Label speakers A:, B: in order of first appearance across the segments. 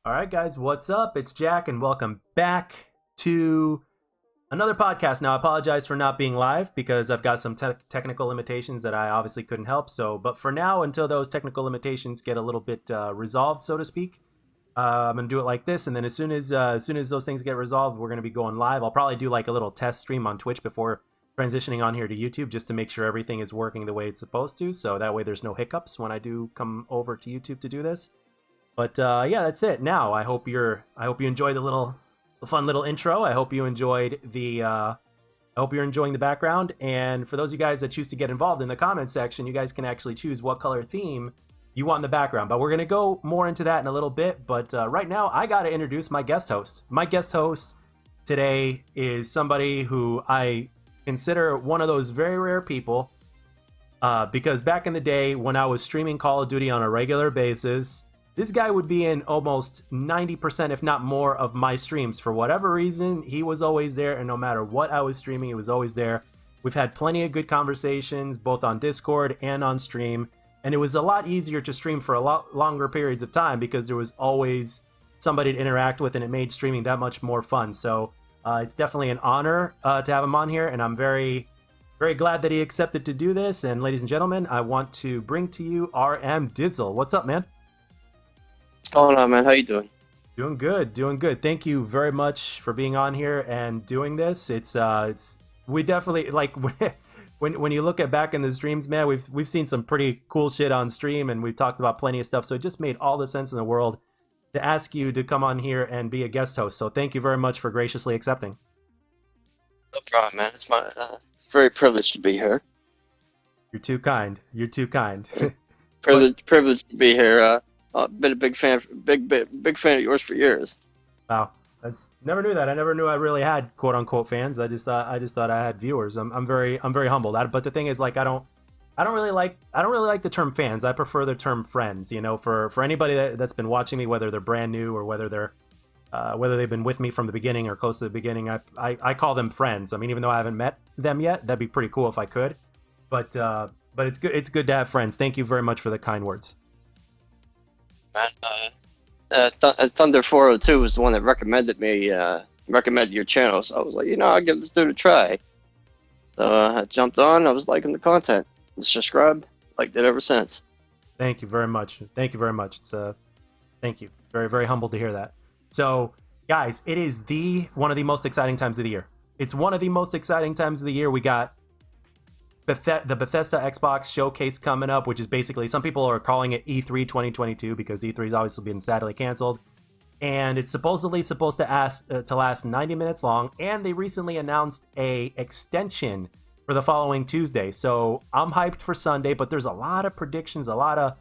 A: All right, guys, what's up? It's Jack, and welcome back to another podcast. Now, I apologize for not being live because I've got some technical limitations that I obviously couldn't help. But for now, until those technical limitations get a little bit resolved, so to speak, I'm gonna do it like this. And then as soon as those things get resolved, we're gonna be going live. I'll probably do like a little test stream on Twitch before transitioning on here to YouTube, just to make sure everything is working the way it's supposed to. So that way, there's no hiccups when I do come over to YouTube to do this. But yeah, that's it. Now I hope you enjoyed the fun little intro. I hope you enjoyed I hope you're enjoying the background. And for those of you guys that choose to get involved in the comments section, you guys can actually choose what color theme you want in the background. But we're gonna go more into that in a little bit. But right now, I gotta introduce my guest host. My guest host today is somebody who I consider one of those very rare people. Because back in the day when I was streaming Call of Duty on a regular basis, this guy would be in almost 90%, if not more, of my streams. For whatever reason, he was always there, and no matter what I was streaming, he was always there. We've had plenty of good conversations, both on Discord and on stream, and it was a lot easier to stream for a lot longer periods of time because there was always somebody to interact with, and it made streaming that much more fun. So it's definitely an honor to have him on here, and I'm very, very glad that he accepted to do this. And ladies and gentlemen, I want to bring to you RMDizzle. What's up, man?
B: What's going on, man? How you doing?
A: Doing good, doing good. Thank you very much for being on here and doing this. It's we definitely like when you look at back in the streams, man. We've seen some pretty cool shit on stream, and we've talked about plenty of stuff. So it just made all the sense in the world to ask you to come on here and be a guest host. So thank you very much for graciously accepting.
B: No problem, man. It's my very privileged to be here.
A: You're too kind. You're too kind.
B: Privileged to be here. Been a big fan of yours for years.
A: Wow, I never knew that. I never knew I really had quote unquote fans. I just thought I had viewers. I'm very humbled. But the thing is, like, I don't really like the term fans. I prefer the term friends. You know, for anybody that's been watching me, whether they're brand new or whether they've been with me from the beginning or close to the beginning, I call them friends. I mean, even though I haven't met them yet, that'd be pretty cool if I could. But it's good to have friends. Thank you very much for the kind words.
B: Thunder 402 was the one that recommended your channel. So I was like, I'll give this dude a try. So I jumped on. I was liking the content. Subscribed. Liked it ever since.
A: Thank you very much. Thank you very much. It's thank you. Very, very humbled to hear that. So, guys, it is one of the most exciting times of the year. It's one of the most exciting times of the year. We got the Bethesda Xbox showcase coming up, which is basically, some people are calling it E3 2022 because E3 has obviously been sadly canceled, and it's supposedly supposed to last 90 minutes long. And they recently announced a extension for the following Tuesday. So I'm hyped for Sunday, but there's a lot of predictions, a lot of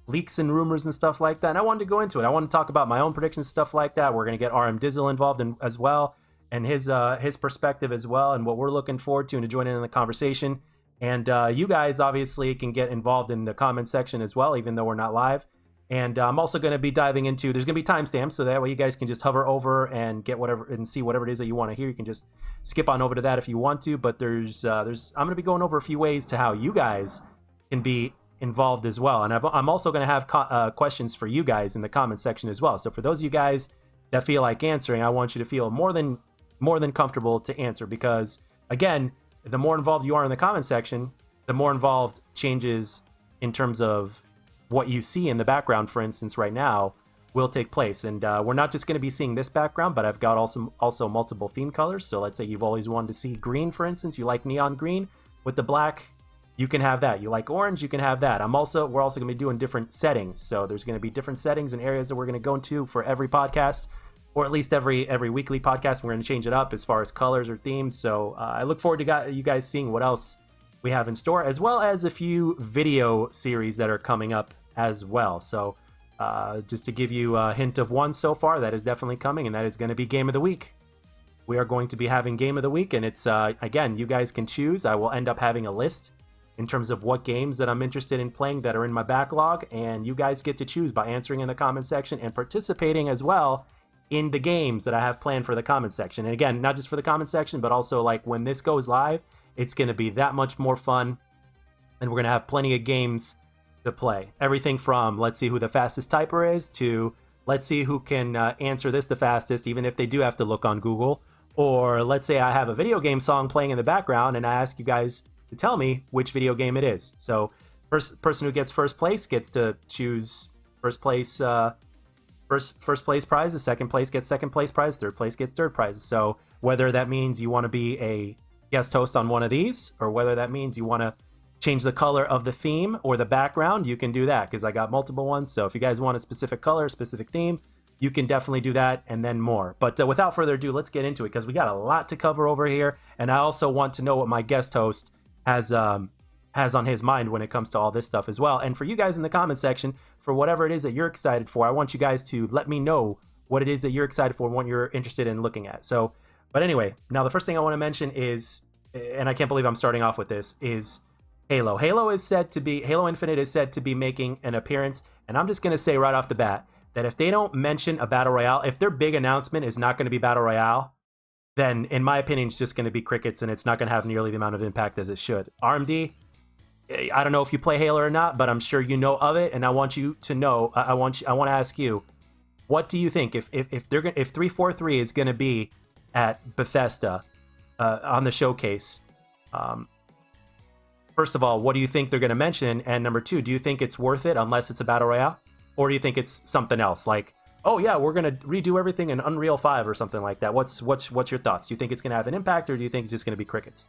A: leaks and rumors and stuff like that. And I wanted to go into it. I want to talk about my own predictions, stuff like that. We're gonna get RMDizzle involved as well, and his perspective as well, and what we're looking forward to, and to join in the conversation. And you guys obviously can get involved in the comment section as well, even though we're not live. And I'm also going to be diving into, there's going to be timestamps, so that way you guys can just hover over and get whatever and see whatever it is that you want to hear. You can just skip on over to that if you want to. But I'm going to be going over a few ways to how you guys can be involved as well. And I'm also going to have questions for you guys in the comment section as well. So for those of you guys that feel like answering, I want you to feel more than comfortable to answer, because again, the more involved you are in the comment section, the more involved changes in terms of what you see in the background, for instance, right now, will take place. And we're not just going to be seeing this background, but I've got also multiple theme colors. So let's say you've always wanted to see green, for instance. You like neon green with the black, you can have that. You like orange, you can have that. We're also going to be doing different settings. So there's going to be different settings and areas that we're going to go into for every podcast, or at least every weekly podcast. We're going to change it up as far as colors or themes. So I look forward to you guys seeing what else we have in store, as well as a few video series that are coming up as well. So just to give you a hint of one so far, that is definitely coming, and that is going to be Game of the Week. We are going to be having Game of the Week, and it's, again, you guys can choose. I will end up having a list in terms of what games that I'm interested in playing that are in my backlog, and you guys get to choose by answering in the comment section and participating as well in the games that I have planned for the comment section. And again, not just for the comment section, but also like when this goes live, it's going to be that much more fun, and we're going to have plenty of games to play. Everything from let's see who the fastest typer is, to Let's see who can answer this the fastest, even if they do have to look on Google. Or let's say I have a video game song playing in the background and I ask you guys to tell me which video game it is. So first person who gets first place gets to choose first place first place prizes, second place gets second place prize, third place gets third prize. So whether that means you want to be a guest host on one of these, or whether that means you want to change the color of the theme or the background, you can do that because I got multiple ones. So if you guys want a specific color, specific theme, you can definitely do that and then more. But without further ado, let's get into it because we got a lot to cover over here. And I also want to know what my guest host has on his mind when it comes to all this stuff as well. And for you guys in the comment section, for whatever it is that you're excited for, I want you guys to let me know what it is that you're excited for and what you're interested in looking at. So, but anyway, now the first thing I want to mention is, and I can't believe I'm starting off with this, is Halo. Halo Infinite is said to be making an appearance. And I'm just going to say right off the bat, that if they don't mention a Battle Royale, if their big announcement is not going to be Battle Royale, then in my opinion, it's just going to be crickets and it's not going to have nearly the amount of impact as it should. RMD, I don't know if you play Halo or not, but I'm sure you know of it, and I want you to know, I want to ask you, what do you think if 343 is going to be at Bethesda on the showcase? First of all, what do you think they're going to mention? And number two, do you think it's worth it unless it's a Battle Royale? Or do you think it's something else? Like, oh yeah, we're gonna redo everything in Unreal 5 or something like that. What's your thoughts? Do you think it's gonna have an impact, or do you think it's just gonna be crickets?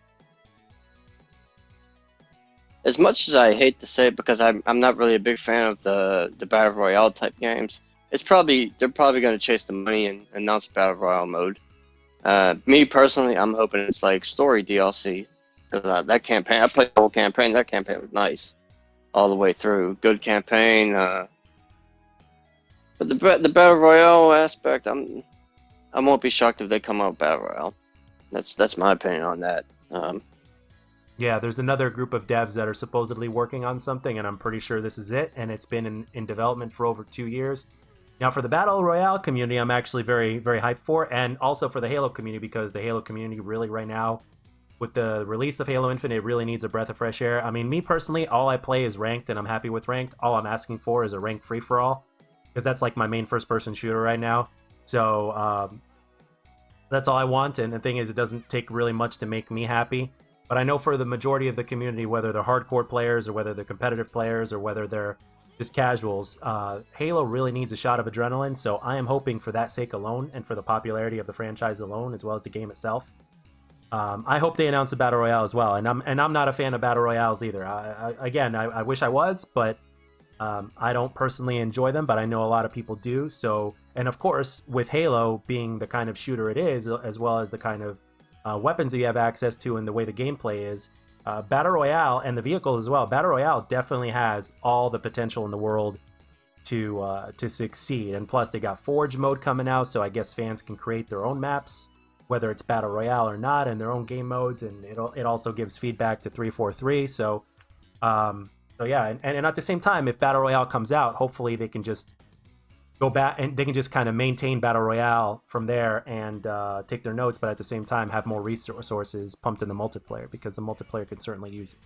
B: As much as I hate to say it, because I'm not really a big fan of the Battle Royale type games, they're probably going to chase the money and announce Battle Royale mode. Me personally, I'm hoping it's like story DLC, because that campaign, I played the whole campaign. That campaign was nice all the way through. Good campaign. But the Battle Royale aspect, I won't be shocked if they come out with Battle Royale. That's my opinion on that.
A: Yeah, there's another group of devs that are supposedly working on something, and I'm pretty sure this is it, and it's been in development for over 2 years. Now, for the Battle Royale community, I'm actually very, very hyped for, and also for the Halo community, because the Halo community really right now, with the release of Halo Infinite, it really needs a breath of fresh air. I mean, me personally, all I play is ranked, and I'm happy with ranked. All I'm asking for is a ranked free-for-all, because that's like my main first-person shooter right now. So that's all I want, and the thing is, it doesn't take really much to make me happy. But I know for the majority of the community, whether they're hardcore players or whether they're competitive players or whether they're just casuals, Halo really needs a shot of adrenaline. So I am hoping for that sake alone and for the popularity of the franchise alone, as well as the game itself. I hope they announce a Battle Royale as well. And I'm not a fan of Battle Royales either. I wish I was, but I don't personally enjoy them, but I know a lot of people do. So, and of course, with Halo being the kind of shooter it is, as well as the kind of weapons that you have access to and the way the gameplay is, Battle Royale and the vehicles as well, Battle Royale definitely has all the potential in the world to succeed. And plus, they got Forge mode coming out, so I guess fans can create their own maps, whether it's Battle Royale or not, and their own game modes, and it also gives feedback to 343. So yeah, and at the same time, if Battle Royale comes out, hopefully they can just go back and they can just kind of maintain Battle Royale from there and take their notes, but at the same time have more resources pumped in the multiplayer, because the multiplayer could certainly use it.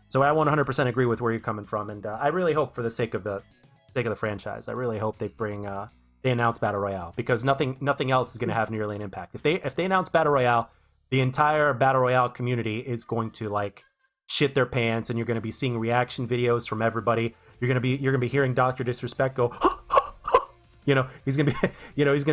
A: So I 100% agree with where you're coming from, and I really hope, for the sake of the franchise, I really hope they announce Battle Royale, because nothing else is going to have nearly an impact. If they announce Battle Royale, the entire Battle Royale community is going to like shit their pants, and you're going to be seeing reaction videos from everybody. You're going to be hearing Dr. Disrespect go. He's gonna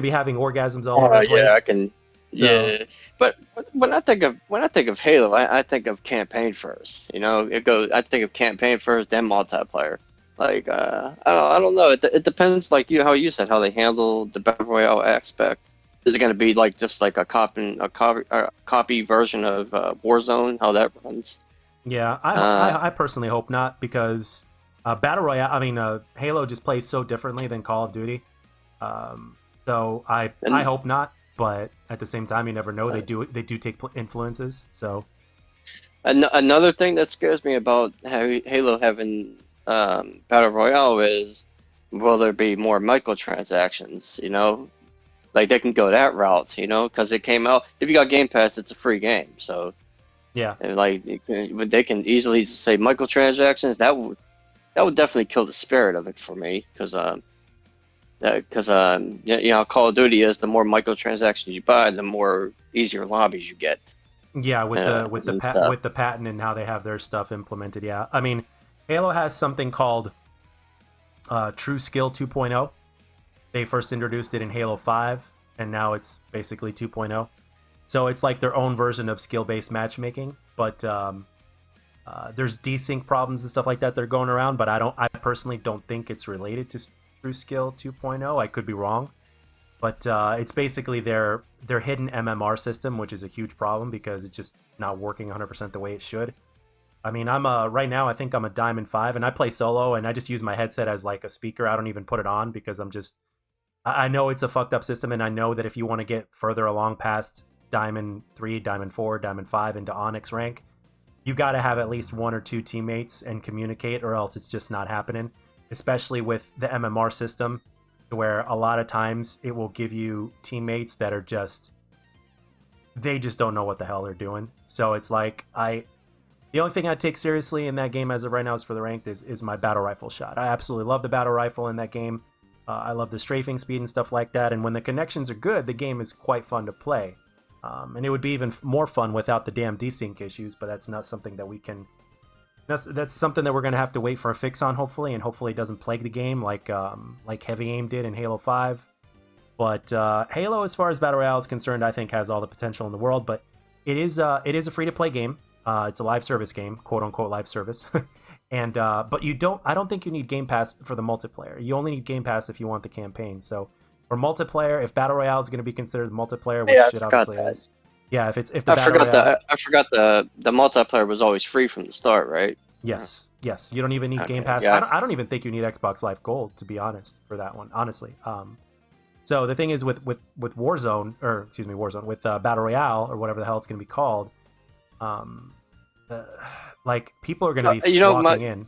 A: be having orgasms all over the place.
B: Yeah, I can. Yeah, so, but when I think of Halo, I think of campaign first. I think of campaign first, then multiplayer. Like I don't know. It depends, like how you said, how they handle the Battle Royale aspect. Is it going to be like just like a copy version of Warzone? How that runs?
A: Yeah, I personally hope not, because Battle Royale. I mean, Halo just plays so differently than Call of Duty. So I hope not, but at the same time, you never know. They do take influences. So
B: another thing that scares me about Halo having Battle Royale is, will there be more microtransactions? Like they can go that route, because it came out. If you got Game Pass, it's a free game. So
A: yeah,
B: like they can easily say microtransactions. That would definitely kill the spirit of it for me, because Because you know, Call of Duty is the more microtransactions you buy, the more easier lobbies you get.
A: Yeah,
B: And stuff.
A: with the patent and how they have their stuff implemented. Yeah, I mean, Halo has something called True Skill 2.0. They first introduced it in Halo 5, and now it's basically 2.0. So it's like their own version of skill-based matchmaking, but there's desync problems and stuff like that are going around. But I personally don't think it's related to True Skill 2.0. I could be wrong, but it's basically their hidden MMR system, which is a huge problem because it's just not working 100% the way it should. I mean, I'm right now I think I'm a Diamond 5, and I play solo, and I just use my headset as like a speaker. I don't even put it on because I know it's a fucked up system, and I know that if you want to get further along past Diamond 3, Diamond 4, Diamond 5 into Onyx rank, you got to have at least one or two teammates and communicate, or else it's just not happening, especially with the MMR system, where a lot of times it will give you teammates that are they just don't know what the hell they're doing. So it's like the only thing I take seriously in that game as of right now is for the ranked is my battle rifle shot. I absolutely love the battle rifle in that game. I love the strafing speed and stuff like that. And when the connections are good, the game is quite fun to play. And it would be even more fun without the damn desync issues, but that's not something that we can... That's something that we're going to have to wait for a fix on, hopefully, and hopefully it doesn't plague the game like Heavy Aim did in Halo 5. But Halo, as far as Battle Royale is concerned, I think has all the potential in the world, but it is a free-to-play game. It's a live service game, quote-unquote live service. And but I don't think you need Game Pass for the multiplayer. You only need Game Pass if you want the campaign. So for multiplayer, if Battle Royale is going to be considered multiplayer, which
B: Yeah, I
A: it
B: forgot
A: obviously
B: that.
A: is. Yeah, if the Battle Royale...
B: I forgot the multiplayer was always free from the start, right?
A: Yes. You don't even need Game
B: Okay,
A: Pass.
B: yeah.
A: I don't even think you need Xbox Live Gold, to be honest, for that one, honestly. So the thing is with Warzone, or excuse me, Warzone, with Battle Royale, or whatever the hell it's going to be called, like, people are going to be
B: You know,
A: flocking in.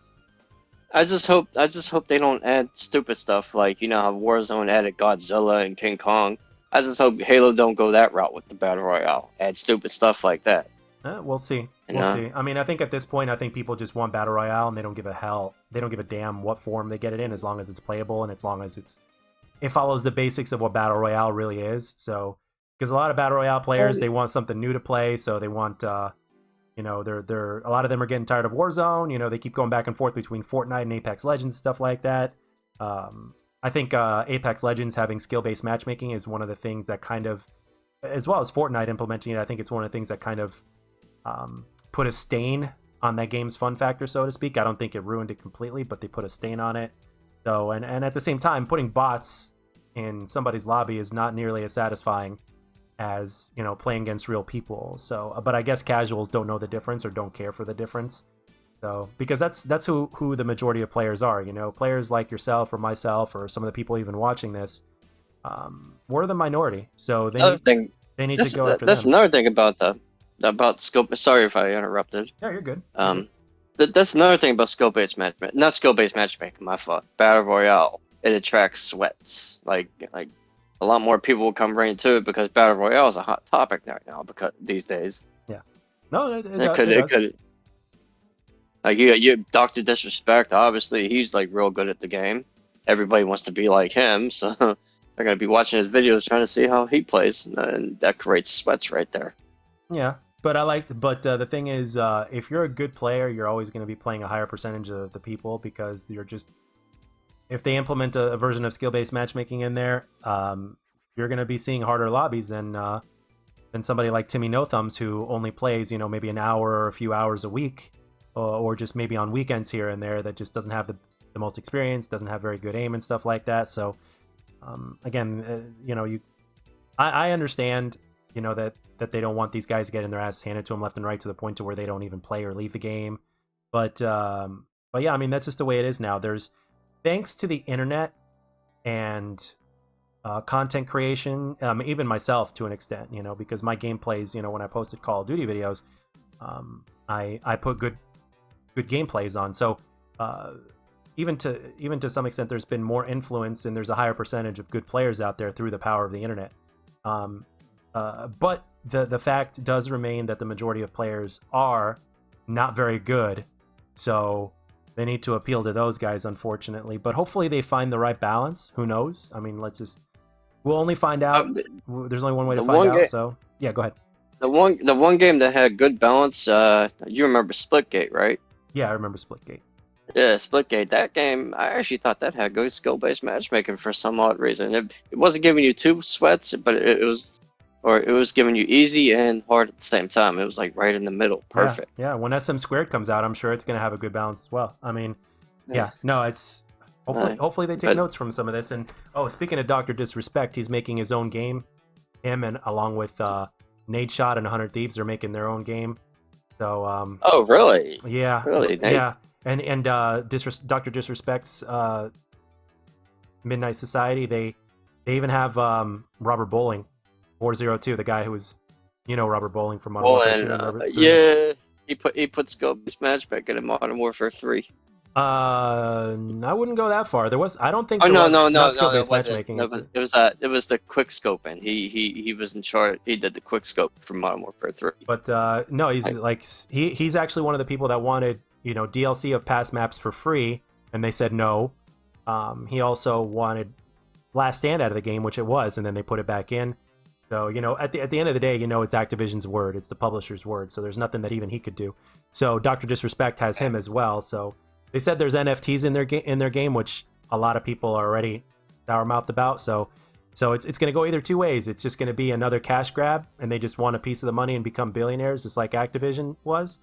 B: I just hope they don't add stupid stuff like, you know, how Warzone added Godzilla and King Kong. I just hope Halo don't go that route with the Battle Royale. Add stupid stuff like that.
A: We'll see.
B: You
A: We'll
B: know?
A: see. I mean, I think at this point, I think people just want Battle Royale, and they don't give a hell. They don't give a damn what form they get it in, as long as it's playable and as long as it follows the basics of what Battle Royale really is. So, because a lot of Battle Royale players, they want something new to play, so they want, you know, they're a lot of them are getting tired of Warzone. You know, they keep going back and forth between Fortnite and Apex Legends, stuff like that. I think Apex Legends having skill-based matchmaking is one of the things that kind of, as well as Fortnite implementing it, I think it's one of the things that kind of put a stain on that game's fun factor, so to speak. I don't think it ruined it completely, but they put a stain on it. So, and at the same time, putting bots in somebody's lobby is not nearly as satisfying as, you know, playing against real people. So, but I guess casuals don't know the difference or don't care for the difference. So, because that's who the majority of players are, you know, players like yourself or myself or some of the people even watching this, we're the minority. So they need to go after
B: That's
A: them.
B: another thing about scope. Sorry if I interrupted.
A: Yeah, you're good.
B: That's another thing about skill-based matchmaking. Not skill-based matchmaking. My fault. Battle Royale. It attracts sweats. Like a lot more people will come right into it because Battle Royale is a hot topic right now because these days.
A: Yeah. No, it
B: could. Like you Dr. Disrespect. Obviously, he's like real good at the game. Everybody wants to be like him, so they're gonna be watching his videos trying to see how he plays, and that creates sweats right there.
A: Yeah. But the thing is, if you're a good player, you're always going to be playing a higher percentage of the people because if they implement a version of skill-based matchmaking in there, you're going to be seeing harder lobbies than somebody like Timmy No Thumbs, who only plays, you know, maybe an hour or a few hours a week, or just maybe on weekends here and there, that just doesn't have the most experience, doesn't have very good aim and stuff like that. So, again, you know, I understand, you know, that they don't want these guys getting their ass handed to them left and right to the point to where they don't even play or leave the game. But yeah, I mean, that's just the way it is now. Thanks to the internet and content creation, even myself to an extent, you know, because my gameplays, you know, when I posted Call of Duty videos, I put good gameplays on. So even to some extent, there's been more influence and there's a higher percentage of good players out there through the power of the internet. But the fact does remain that the majority of players are not very good. So they need to appeal to those guys, unfortunately. But hopefully they find the right balance. Who knows? I mean, we'll only find out. There's only one way to find out. So yeah, go ahead.
B: The one game that had good balance, you remember Splitgate, right?
A: Yeah, I remember Splitgate.
B: Yeah, Splitgate. That game, I actually thought that had good skill-based matchmaking for some odd reason. It wasn't giving you two sweats, but it was giving you easy and hard at the same time. It was like right in the middle, perfect.
A: Yeah. When SM Squared comes out, I'm sure it's going to have a good balance as well. I mean, no, it's hopefully they take notes from some of this. And speaking of Dr. Disrespect, he's making his own game. Him and along with Nade Shot and 100 Thieves, they're making their own game. So
B: oh really?
A: Yeah,
B: really?
A: Yeah. And Dr. Disrespect's Midnight Society, they even have Robert Bowling, 402, the guy who was, Robert Bowling from Modern Warfare 2.
B: Yeah, he put skill-based matchmaking in Modern Warfare 3.
A: I wouldn't go that far. I don't think.
B: No,
A: skill-based matchmaking.
B: It was the quick scoping. He was in charge. He did the quick scope for Modern Warfare 3.
A: But no, he's actually one of the people that wanted DLC of past maps for free, and they said no. He also wanted Last Stand out of the game, which it was, and then they put it back in. So at the end of the day, it's Activision's word, it's the publisher's word. So there's nothing that even he could do. So Dr. Disrespect has him as well. So they said there's NFTs in their game, which a lot of people are already sour-mouthed about. So it's going to go either two ways. It's just going to be another cash grab, and they just want a piece of the money and become billionaires, just like Activision was.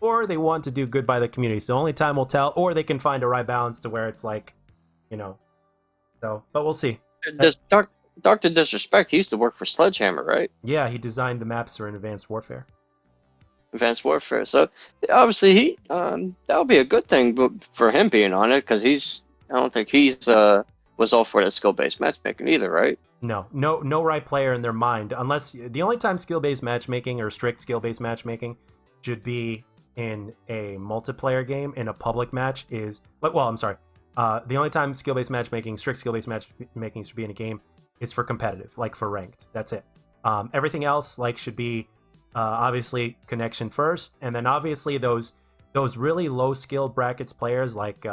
A: Or they want to do good by the community. So only time will tell. Or they can find a right balance to where it's like, So, but we'll see.
B: Dr. Disrespect, he used to work for Sledgehammer, right?
A: Yeah, he designed the maps for Advanced Warfare.
B: Advanced Warfare. So obviously that would be a good thing for him being on it, because I don't think he's was all for that skill-based matchmaking either, right?
A: No right player in their mind, unless the only time skill-based matchmaking or strict skill-based matchmaking should be in a multiplayer game in a public match is, I'm sorry. The only time strict skill-based matchmaking should be in a game is for competitive, like for ranked. That's it. Everything else should be obviously connection first, and then obviously those really low skilled brackets players like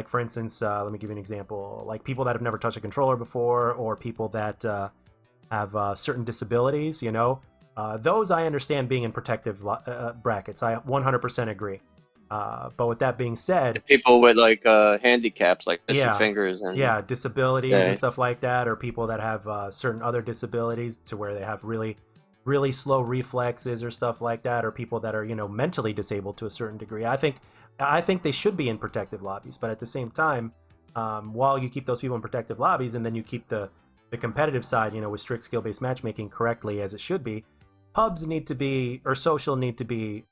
A: for instance, let me give you an example, like people that have never touched a controller before, or people that have certain disabilities. Those I understand being in protective brackets. I 100% agree. But with that being said,
B: people with handicaps, like missing fingers and
A: disabilities and stuff like that, or people that have certain other disabilities to where they have really, really slow reflexes or stuff like that, or people that are mentally disabled to a certain degree. I think they should be in protective lobbies, but at the same time, while you keep those people in protective lobbies and then you keep the competitive side, with strict skill-based matchmaking correctly as it should be, pubs need to be, or social need to be,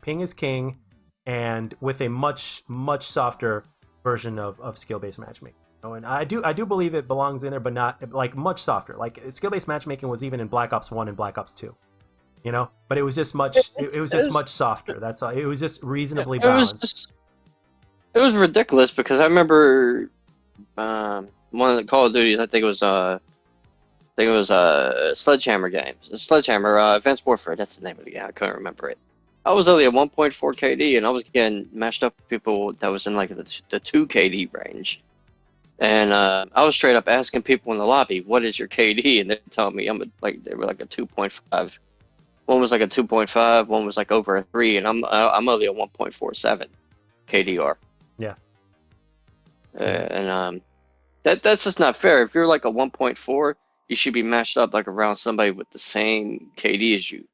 A: ping is king, and with a much, much softer version of skill-based matchmaking. And I do believe it belongs in there, but not much softer. Like skill-based matchmaking was even in Black Ops 1 and Black Ops 2. But it was just much much softer. That's all. It was just reasonably balanced.
B: It was ridiculous, because I remember one of the Call of Duties, I think it was Sledgehammer games. Sledgehammer Advanced Warfare, that's the name of the game. I couldn't remember it. I was only at 1.4 KD, and I was getting matched up with people that was in the 2 KD range. And I was straight up asking people in the lobby, "What is your KD?" And they were telling me they were like a 2.5. One was like a 2.5. One was like over a 3, and I'm only a 1.47 KDR.
A: Yeah.
B: And that's just not fair. If you're like a 1.4, you should be matched up around somebody with the same KD as you.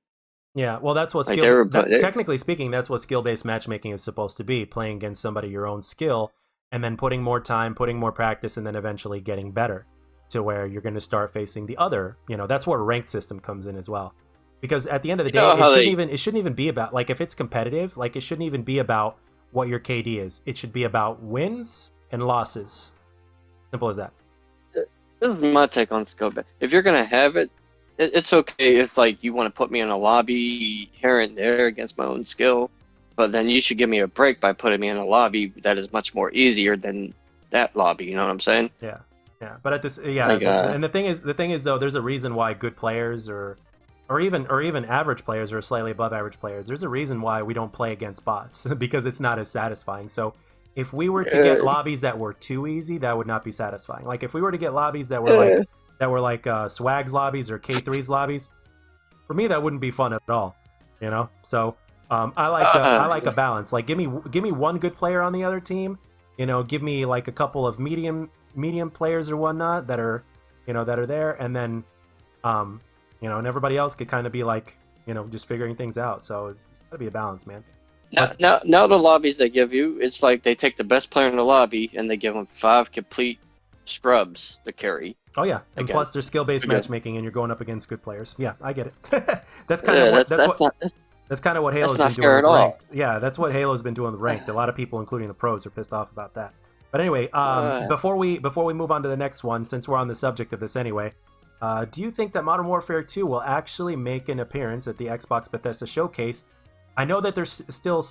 A: Yeah, well, that's what technically speaking, that's what skill-based matchmaking is supposed to be, playing against somebody your own skill, and then putting more time, putting more practice, and then eventually getting better to where you're going to start facing the other, that's where a ranked system comes in as well. Because at the end of the day, it shouldn't even be about, if it's competitive, it shouldn't even be about what your KD is. It should be about wins and losses. Simple as that.
B: This is my take on skill. If you're going to have it, it's okay if you want to put me in a lobby here and there against my own skill, but then you should give me a break by putting me in a lobby that is much more easier than that lobby. You know what I'm saying?
A: Yeah. But at this, and the thing is though, there's a reason why good players or or even average players or slightly above average players, there's a reason why we don't play against bots because it's not as satisfying. So if we were to get lobbies that were too easy, that would not be satisfying. Like if we were to get lobbies that were like Swag's lobbies or K3's lobbies, for me that wouldn't be fun at all. You know, so I like a balance. Like give me one good player on the other team. You know, give me like a couple of medium players or whatnot that are there, and then and everybody else could kind of be like, just figuring things out. So it's got to be a balance, man.
B: Now the lobbies they give you, it's like they take the best player in the lobby and they give them 5 complete scrubs to carry.
A: Oh yeah, and plus there's skill-based matchmaking, and you're going up against good players. Yeah, I get it. That's kind of what Halo's been doing with ranked. Yeah, that's what Halo's been doing with ranked. A lot of people, including the pros, are pissed off about that. But anyway, before we move on to the next one, since we're on the subject of this anyway, do you think that Modern Warfare 2 will actually make an appearance at the Xbox Bethesda showcase? I know that there's still,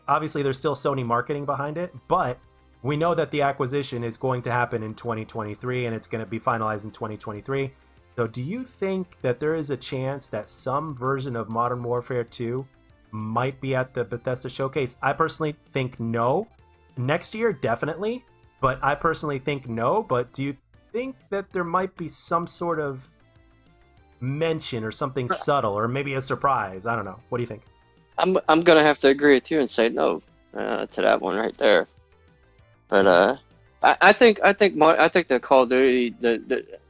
A: obviously there's still Sony marketing behind it, but we know that the acquisition is going to happen in 2023 and it's going to be finalized in 2023. So do you think that there is a chance that some version of Modern Warfare 2 might be at the Bethesda showcase? I personally think no. Next year, definitely, but I personally think no. But do you think that there might be some sort of mention or something subtle or maybe a surprise? I don't know. What do you think?
B: I'm gonna have to agree with you and say no to that one right there. But I think the Call of Duty,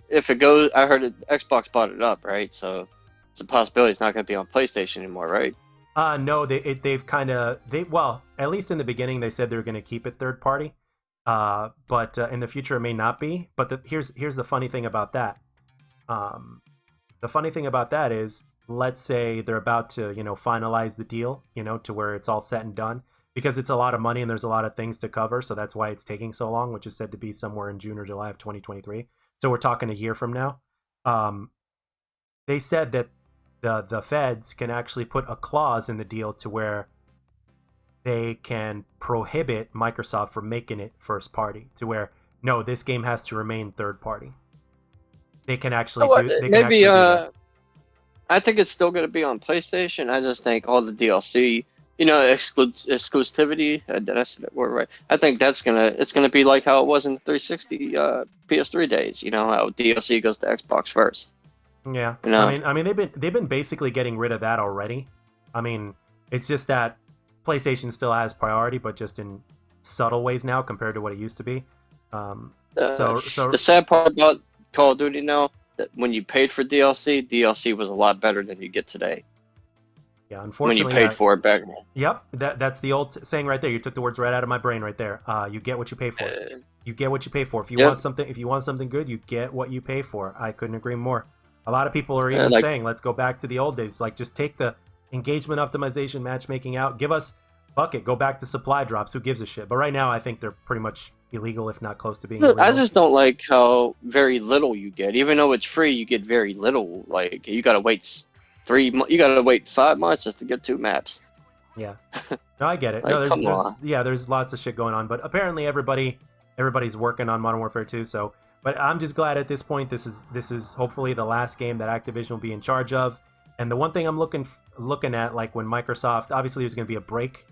B: if it goes, I heard Xbox bought it up, right? So it's a possibility it's not going to be on PlayStation anymore, right?
A: No, well, at least in the beginning they said they were going to keep it third party, but in the future it may not be. But here's the funny thing about that. The funny thing about that is, let's say they're about to finalize the deal, to where it's all set and done, because it's a lot of money and there's a lot of things to cover. So that's why it's taking so long, which is said to be somewhere in June or July of 2023. So we're talking a year from now. They said that the feds can actually put a clause in the deal to where they can prohibit Microsoft from making it first party, to where, no, this game has to remain third party. They can actually do that.
B: I think it's still going to be on PlayStation. I just think all the DLC, exclusivity. Did I say that word right? I think it's gonna be like how it was in the 360 PS3 days. How DLC goes to Xbox first.
A: Yeah, I mean they've been basically getting rid of that already. I mean, it's just that PlayStation still has priority, but just in subtle ways now compared to what it used to be. So
B: the sad part about Call of Duty now, that when you paid for DLC was a lot better than you get today.
A: Yeah, unfortunately,
B: when you paid for it back then.
A: Yep, that's the old saying right there. You took the words right out of my brain right there. You get what you pay for. You get what you pay for. If you want something good, you get what you pay for. I couldn't agree more. A lot of people are even saying, let's go back to the old days. Like, just take the engagement optimization matchmaking out. Give us bucket. Go back to supply drops. Who gives a shit? But right now, I think they're pretty much illegal, if not close to being illegal.
B: I just don't like how very little you get. Even though it's free, you get very little. Like, you gotta wait 5 months just to get 2 maps.
A: Yeah. No, I get it.
B: Like,
A: there's lots of shit going on, but apparently everybody's working on Modern Warfare 2, so. But I'm just glad at this point this is hopefully the last game that Activision will be in charge of. And the one thing I'm looking at, like when Microsoft, obviously there's going to be a break,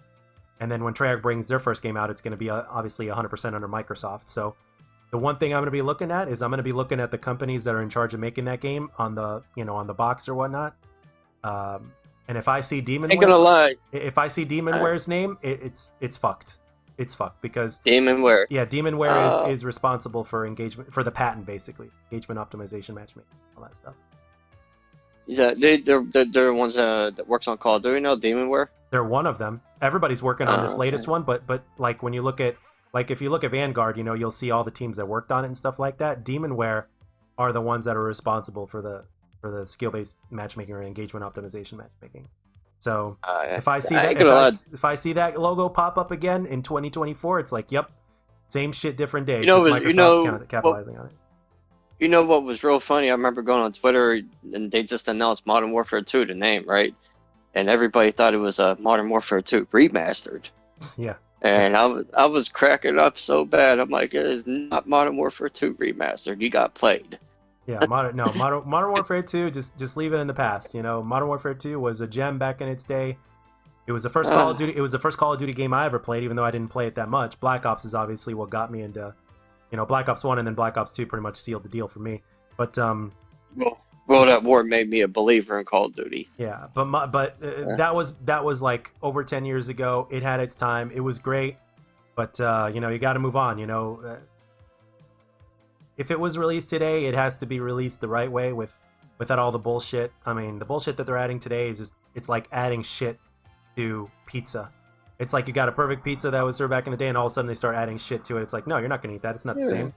A: and then when Treyarch brings their first game out, it's going to be obviously 100% under Microsoft. So the one thing I'm going to be looking at is the companies that are in charge of making that game on the box or whatnot. And if I see Demonware's name, it's fucked. It's fucked because
B: Demonware.
A: Yeah, Demonware is responsible for engagement, for the patent, basically engagement optimization, matchmaking, all that stuff.
B: Yeah, they're the ones that works on Call of Duty now. Demonware.
A: They're one of them. Everybody's working on this latest one, but like when you look at if you look at Vanguard, you'll see all the teams that worked on it and stuff like that. Demonware are the ones that are responsible for the skill-based matchmaking or engagement optimization matchmaking. So if I see that logo pop up again in 2024, it's like, yep, same shit, different day. Microsoft capitalizing on it.
B: You know what was real funny? I remember going on Twitter and they just announced Modern Warfare 2, the name, right? And everybody thought it was a Modern Warfare 2 remastered.
A: Yeah.
B: And I was cracking up so bad. I'm like, it is not Modern Warfare 2 remastered. You got played.
A: Yeah, Modern Warfare 2, just leave it in the past. You know, Modern Warfare 2 was a gem back in its day. It was the first Call of Duty. It was the first Call of Duty game I ever played, even though I didn't play it that much. Black Ops is obviously what got me into, Black Ops 1 and then Black Ops 2 pretty much sealed the deal for me. But
B: Well, World at War made me a believer in Call of Duty.
A: yeah, that was like over 10 years ago. It had its time. It was great, but you got to move on. If it was released today, it has to be released the right way without all the bullshit. I mean, the bullshit that they're adding today is just, it's like adding shit to pizza. It's like you got a perfect pizza that was served back in the day, and all of a sudden they start adding shit to it. It's like, no, you're not gonna eat that. It's not the same.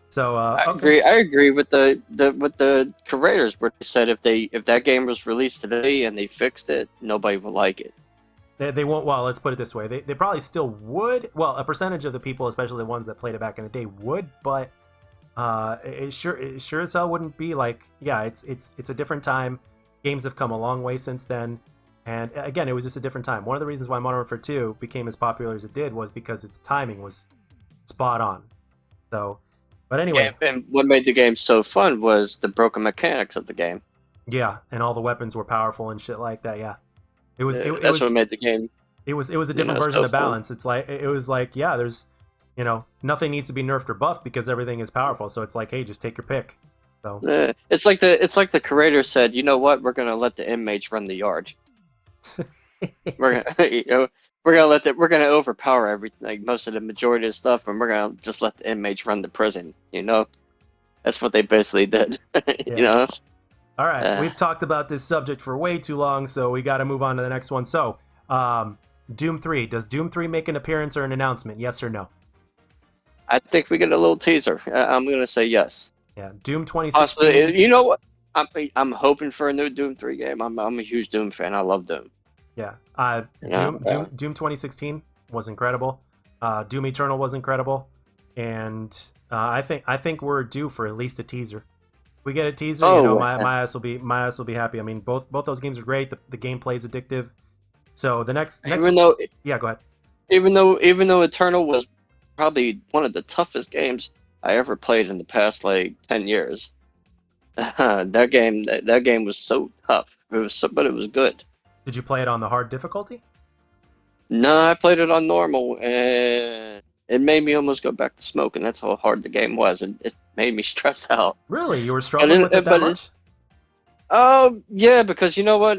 A: So okay.
B: I agree with the creators where they said if that game was released today and they fixed it, nobody would like it.
A: They won't. Well, let's put it this way: they probably still would. Well, a percentage of the people, especially the ones that played it back in the day, would. But it sure as hell wouldn't be like. Yeah, it's a different time. Games have come a long way since then, and again, it was just a different time. One of the reasons why Modern Warfare 2 became as popular as it did was because its timing was spot on. So, but anyway,
B: and what made the game so fun was the broken mechanics of the game.
A: Yeah, and all the weapons were powerful and shit like that. Yeah.
B: That's what made the game.
A: It was a different version of balance. It's like it was like, yeah, there's nothing needs to be nerfed or buffed because everything is powerful. So it's like, hey, just take your pick. So
B: it's like the creator said, you know what, we're gonna let the inmates run the yard. we're gonna overpower everything, like most of the majority of stuff, and we're gonna just let the inmates run the prison. That's what they basically did.
A: Yeah. All right, we've talked about this subject for way too long, so we got to move on to the next one. So, Doom 3. Does Doom 3 make an appearance or an announcement? Yes or no?
B: I think we get a little teaser. I'm going to say yes.
A: Yeah, Doom 2016.
B: Possibly, you know what? I'm hoping for a new Doom 3 game. I'm a huge Doom fan. I love Doom.
A: Yeah. Doom 2016 was incredible. Doom Eternal was incredible. And I think we're due for at least a teaser. We get a teaser, my ass will be happy. I mean, both those games are great. The gameplay is addictive. So the next
B: yeah, go
A: ahead.
B: Even though Eternal was probably one of the toughest games I ever played in the past 10 years. That game was so tough. But it was good.
A: Did you play it on the hard difficulty?
B: No, I played it on normal, and it made me almost go back to smoking. That's how hard the game was, and it made me stress out.
A: Really? You were struggling with it that much?
B: Yeah, because you know what?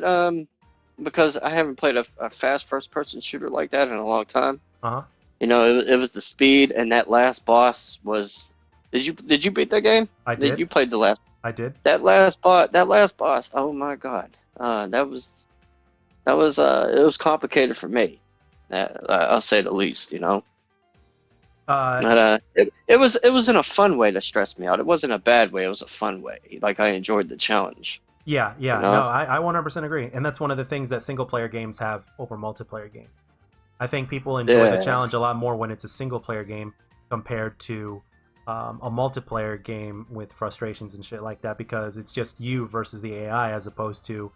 B: Because I haven't played a fast first-person shooter like that in a long time.
A: Uh-huh.
B: It was the speed, and that last boss was... Did you beat that game?
A: I did.
B: You played the last...
A: I did.
B: That last boss, oh my god. It was complicated for me. I'll say the least, But it was in a fun way to stress me out. It wasn't a bad way. It was a fun way. Like, I enjoyed the challenge.
A: Yeah. No, I 100% agree. And that's one of the things that single-player games have over multiplayer games. I think people enjoy the challenge a lot more when it's a single-player game compared to a multiplayer game with frustrations and shit like that, because it's just you versus the AI as opposed to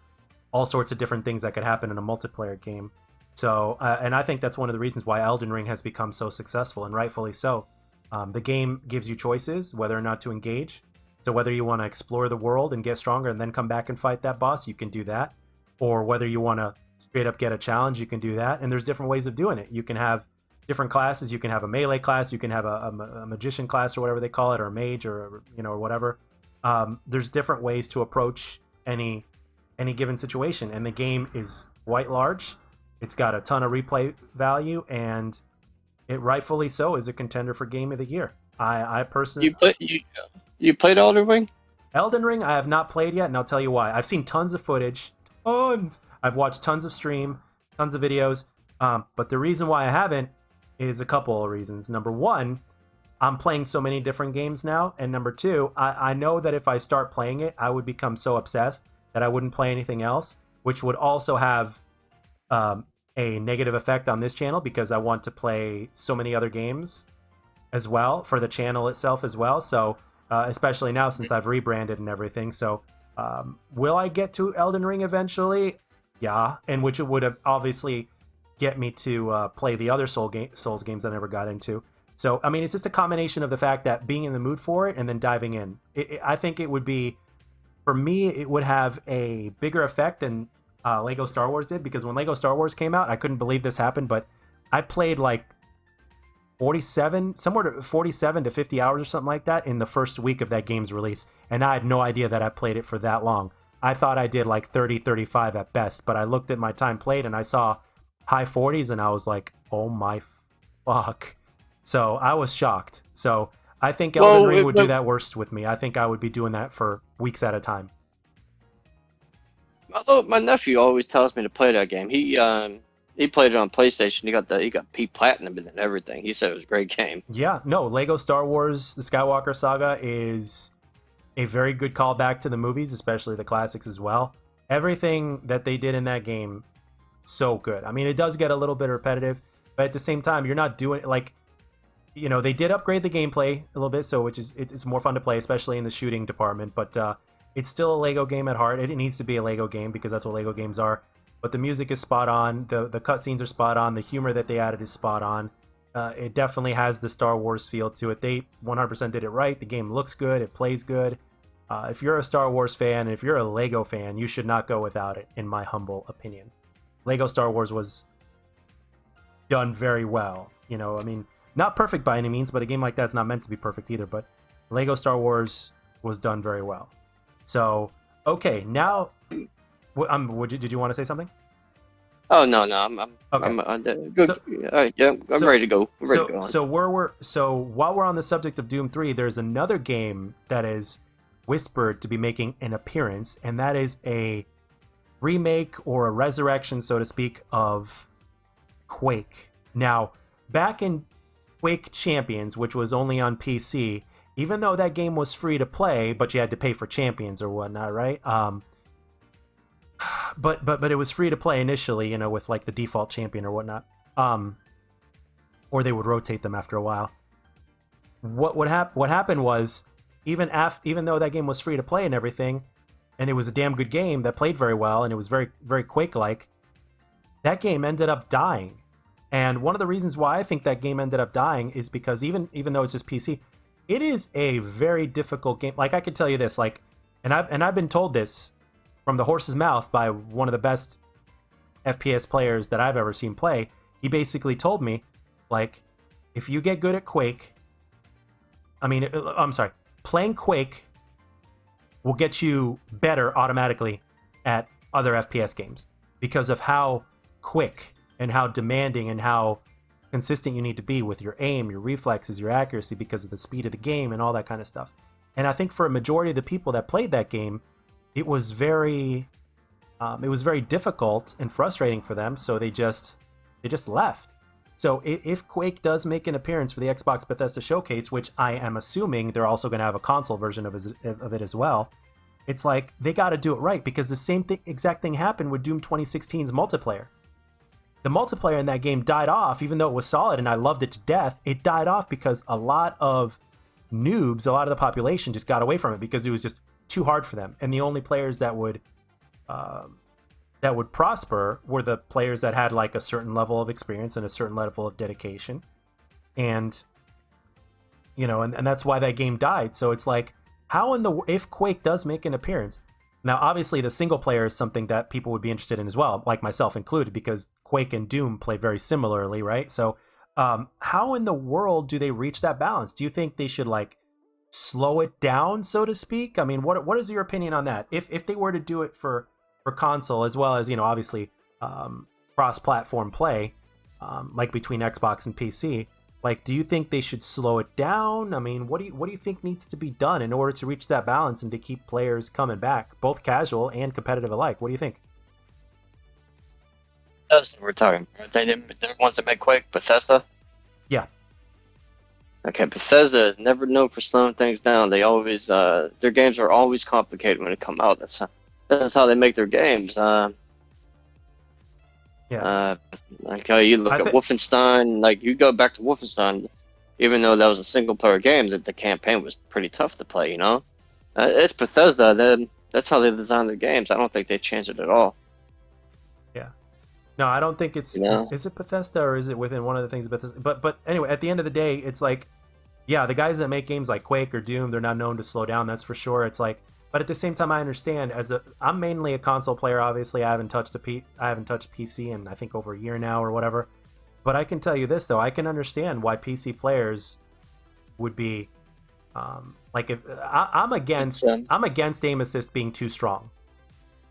A: all sorts of different things that could happen in a multiplayer game. So, and I think that's one of the reasons why Elden Ring has become so successful, and rightfully so. The game gives you choices whether or not to engage. So whether you want to explore the world and get stronger and then come back and fight that boss, you can do that. Or whether you want to straight up get a challenge, you can do that. And there's different ways of doing it. You can have different classes. You can have a melee class. You can have a magician class, or whatever they call it, or a mage, or or whatever. There's different ways to approach any given situation. And the game is quite large. It's got a ton of replay value, and it rightfully so is a contender for Game of the Year. I personally...
B: You played Elden Ring?
A: Elden Ring I have not played yet, and I'll tell you why. I've seen tons of footage. Tons! I've watched tons of stream, tons of videos. But the reason why I haven't is a couple of reasons. Number one, I'm playing so many different games now. And number two, I know that if I start playing it, I would become so obsessed that I wouldn't play anything else, which would also have... a negative effect on this channel, because I want to play so many other games as well for the channel itself as well. So especially now since I've rebranded and everything. So will I get to Elden Ring eventually? Yeah, and which would have obviously get me to play the other Souls games I never got into. So, I mean, it's just a combination of the fact that being in the mood for it and then diving in. I think it would be, for me, it would have a bigger effect than Lego Star Wars did, because when Lego Star Wars came out, I couldn't believe this happened, but I played like 47, somewhere to 47 to 50 hours or something like that in the first week of that game's release. And I had no idea that I played it for that long. I thought I did like 30, 35 at best, but I looked at my time played and I saw high 40s and I was like, oh my fuck. So I was shocked. So I think Elden Ring would do that worst with me. I think I would be doing that for weeks at a time.
B: Although my nephew always tells me to play that game. He played it on PlayStation. He got P Platinum and everything. He said it was a great game.
A: Yeah, no, Lego Star Wars: The Skywalker Saga is a very good callback to the movies, especially the classics as well. Everything that they did in that game, so good. I mean, it does get a little bit repetitive, but at the same time, you're not doing like, you know, they did upgrade the gameplay a little bit, so it's more fun to play, especially in the shooting department. But it's still a Lego game at heart. It needs to be a Lego game because that's what Lego games are. But the music is spot on. The cutscenes are spot on. The humor that they added is spot on. It definitely has the Star Wars feel to it. They 100% did it right. The game looks good. It plays good. If you're a Star Wars fan, if you're a Lego fan, you should not go without it, in my humble opinion. Lego Star Wars was done very well. You know, I mean, not perfect by any means, but a game like that's not meant to be perfect either. But Lego Star Wars was done very well. So, okay, now... did you want to say something?
B: Oh no, I'm good.
A: So,
B: all right, yeah, I'm ready to go. I'm ready to go on.
A: So while we're on the subject of Doom 3, there's another game that is whispered to be making an appearance, and that is a remake or a resurrection, so to speak, of Quake. Now, back in Quake Champions, which was only on PC, even though that game was free to play, but you had to pay for champions or whatnot, right? But it was free to play initially, you know, with like the default champion or whatnot. Or they would rotate them after a while. What happened was, even though that game was free to play and everything, and it was a damn good game that played very well and it was very, very Quake-like, that game ended up dying. And one of the reasons why I think that game ended up dying is because even though it's just PC, it is a very difficult game. Like, I could tell you this, like, and I've been told this from the horse's mouth by one of the best FPS players that I've ever seen play. He basically told me, like, if you get good at Quake, playing Quake will get you better automatically at other FPS games because of how quick and how demanding and how consistent you need to be with your aim, your reflexes, your accuracy, because of the speed of the game and all that kind of stuff. And I think for a majority of the people that played that game, it was very difficult and frustrating for them, so they just left. So if Quake does make an appearance for the Xbox Bethesda Showcase, which I am assuming they're also going to have a console version of it as well, it's like they got to do it right, because the exact thing happened with Doom 2016's multiplayer. The multiplayer in that game died off, even though it was solid and I loved it to death. It died off because a lot of noobs, a lot of the population just got away from it because it was just too hard for them, and the only players that would prosper were the players that had like a certain level of experience and a certain level of dedication, and you know, and that's why that game died. So it's like, if Quake does make an appearance, now obviously the single player is something that people would be interested in as well, like myself included, because Quake and Doom play very similarly, right? So how in the world do they reach that balance? Do you think they should like slow it down, so to speak? I mean, what is your opinion on that? If they were to do it for console, as well as, you know, obviously cross-platform play, like between Xbox and PC, like, do you think they should slow it down? I mean, what do you think needs to be done in order to reach that balance and to keep players coming back, both casual and competitive alike? What do you think?
B: That's what we're talking about. They're the ones that make Quake, Bethesda?
A: Yeah.
B: Okay, Bethesda is never known for slowing things down. They always, their games are always complicated when they come out. That's how they make their games. Okay, you look at Wolfenstein. Like, you go back to Wolfenstein, even though that was a single player game, that the campaign was pretty tough to play. You know, it's Bethesda. That's how they design their games. I don't think they changed it at all.
A: Yeah. No, I don't think it's.
B: You know,
A: Is it Bethesda or is it within one of the things Bethesda? But anyway, at the end of the day, it's like, yeah, the guys that make games like Quake or Doom, they're not known to slow down. That's for sure. It's like, but at the same time, I understand. I'm mainly a console player. Obviously, I haven't touched PC in I think over a year now or whatever. But I can tell you this though, I can understand why PC players would be like if I'm against aim assist being too strong.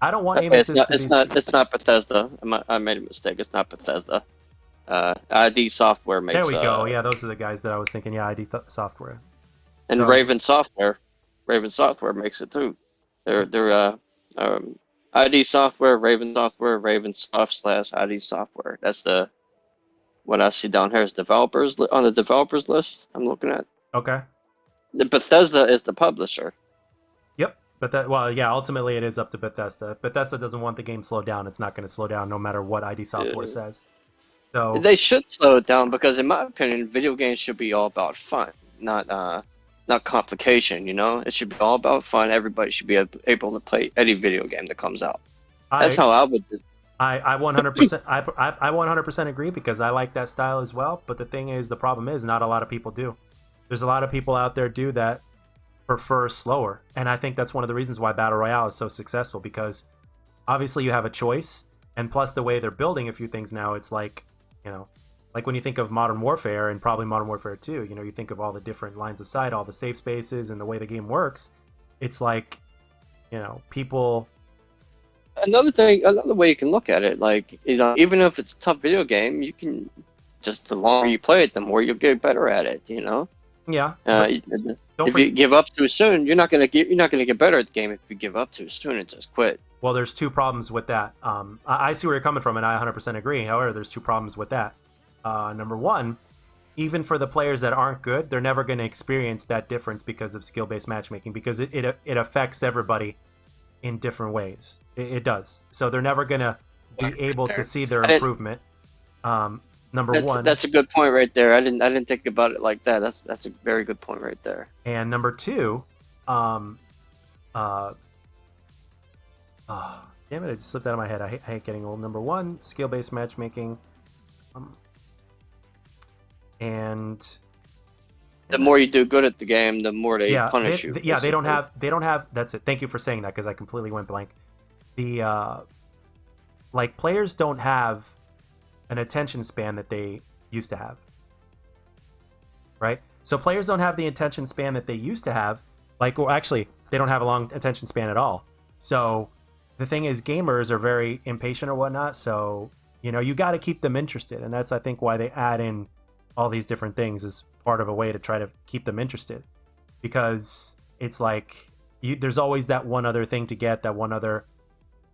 A: I don't want aim assist to be.
B: It's not Bethesda. I made a mistake. It's not Bethesda. ID Software makes.
A: There we go. Yeah, those are the guys that I was thinking. Yeah, Software.
B: And
A: So-
B: Raven Software makes it too. They're ID Software, Raven Soft / ID Software. That's what I see down here is developers on the developers list. I'm looking at.
A: Okay.
B: The Bethesda is the publisher.
A: Yep. But ultimately it is up to Bethesda. Bethesda doesn't want the game slowed down. It's not going to slow down no matter what ID Software says. So
B: They should slow it down because, in my opinion, video games should be all about fun, not complication. You know, it should be all about fun. Everybody should be able to play any video game that comes out. That's how I would.
A: I 100% I 100% agree because I like that style as well. But the problem is not a lot of people do. There's a lot of people out there that prefer slower, and I think that's one of the reasons why Battle Royale is so successful, because obviously you have a choice, and plus the way they're building a few things now, it's like, you know, like when you think of Modern Warfare and probably Modern Warfare 2, you know, you think of all the different lines of sight, all the safe spaces, and the way the game works. It's like, you know, people.
B: Another way you can look at it, like, you know, even if it's a tough video game, you can just, the longer you play it, the more you'll get better at it. You know.
A: Yeah.
B: If you give up too soon, you're not gonna get better at the game if you give up too soon and just quit.
A: Well, there's two problems with that. I see where you're coming from, and I 100% agree. However, there's two problems with that. Number one, even for the players that aren't good, they're never going to experience that difference because of skill-based matchmaking, because it affects everybody in different ways. It does. So they're never going to be able to see their improvement.
B: That's a good point right there. I didn't think about it like that. That's a very good point right there.
A: And number two, damn it, it just slipped out of my head. I hate getting old. Number one, skill-based matchmaking. And
B: the more you do good at the game, the more they punish you.
A: They don't have. That's it. Thank you for saying that, because I completely went blank. The players don't have an attention span that they used to have. Right? So players don't have the attention span that they used to have. Actually, they don't have a long attention span at all. So the thing is, gamers are very impatient or whatnot. So, you know, you got to keep them interested. And that's, I think, why they add in all these different things as part of a way to try to keep them interested. Because it's like, there's always that one other thing to get, that one other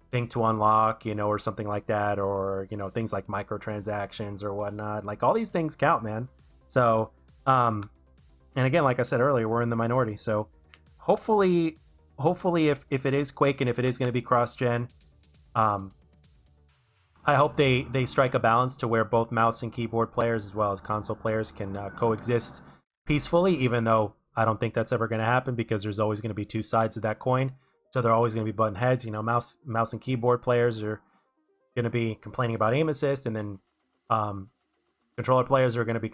A: thing to unlock, you know, or something like that. Or, you know, things like microtransactions or whatnot. Like, all these things count, man. So, and again, like I said earlier, we're in the minority. So hopefully if it is Quake and if it is going to be cross-gen, I hope they strike a balance to where both mouse and keyboard players as well as console players can coexist peacefully, even though I don't think that's ever going to happen, because there's always going to be two sides of that coin. So they're always going to be button heads. You know, mouse and keyboard players are going to be complaining about aim assist, and then controller players are going to be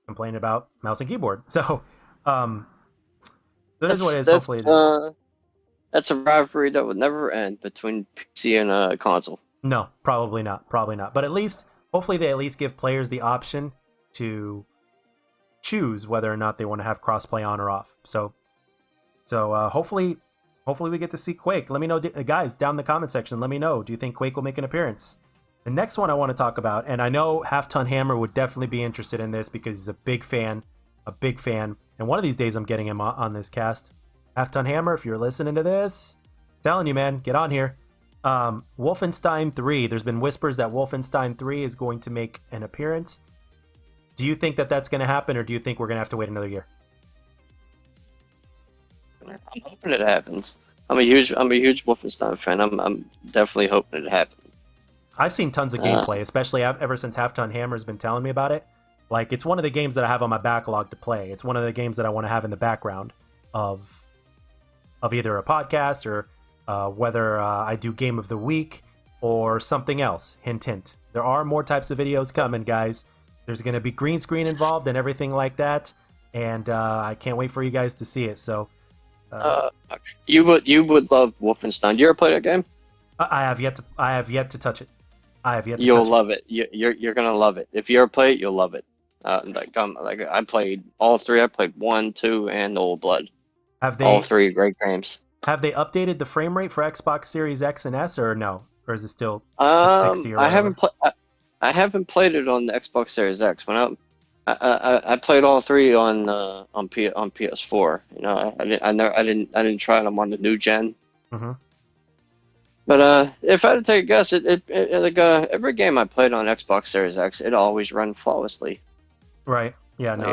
A: complaining about mouse and keyboard. So that is what it is. Hopefully,
B: that's a rivalry that would never end between PC and console.
A: No, probably not. But at least, hopefully, they at least give players the option to choose whether or not they want to have crossplay on or off. So hopefully we get to see Quake. Let me know, guys, down in the comment section. Let me know. Do you think Quake will make an appearance? The next one I want to talk about, and I know Half Ton Hammer would definitely be interested in this because he's a big fan. And one of these days, I'm getting him on this cast. Half Ton Hammer, if you're listening to this, I'm telling you, man, get on here. Wolfenstein 3. There's been whispers that Wolfenstein 3 is going to make an appearance. Do you think that that's going to happen, or do you think we're going to have to wait another year?
B: I'm hoping it happens. I'm a huge Wolfenstein fan. I'm definitely hoping it happens.
A: I've seen tons of gameplay, especially ever since Half Ton Hammer's been telling me about it. Like, it's one of the games that I have on my backlog to play. It's one of the games that I want to have in the background of either a podcast or whether I do Game of the Week or something else. Hint, hint. There are more types of videos coming, guys. There's going to be green screen involved and everything like that, and I can't wait for you guys to see it. So,
B: you would love Wolfenstein. You ever play that game?
A: I have yet to touch it. I have yet to
B: You'll
A: touch
B: love it. You're gonna love it. If you ever play it, you'll love it. Like I played all three. I played 1, 2, and Old Blood.
A: it. Have they
B: All three great games.
A: have they updated the frame rate for Xbox Series X and S, or no? Or is it still 60 or whatever?
B: I haven't played it on the Xbox Series X. When I played all three on PS4. You know, I didn't try them on the new gen.
A: Mm-hmm.
B: But if I had to take a guess, every game I played on Xbox Series X, it always run flawlessly.
A: Right. Yeah. No.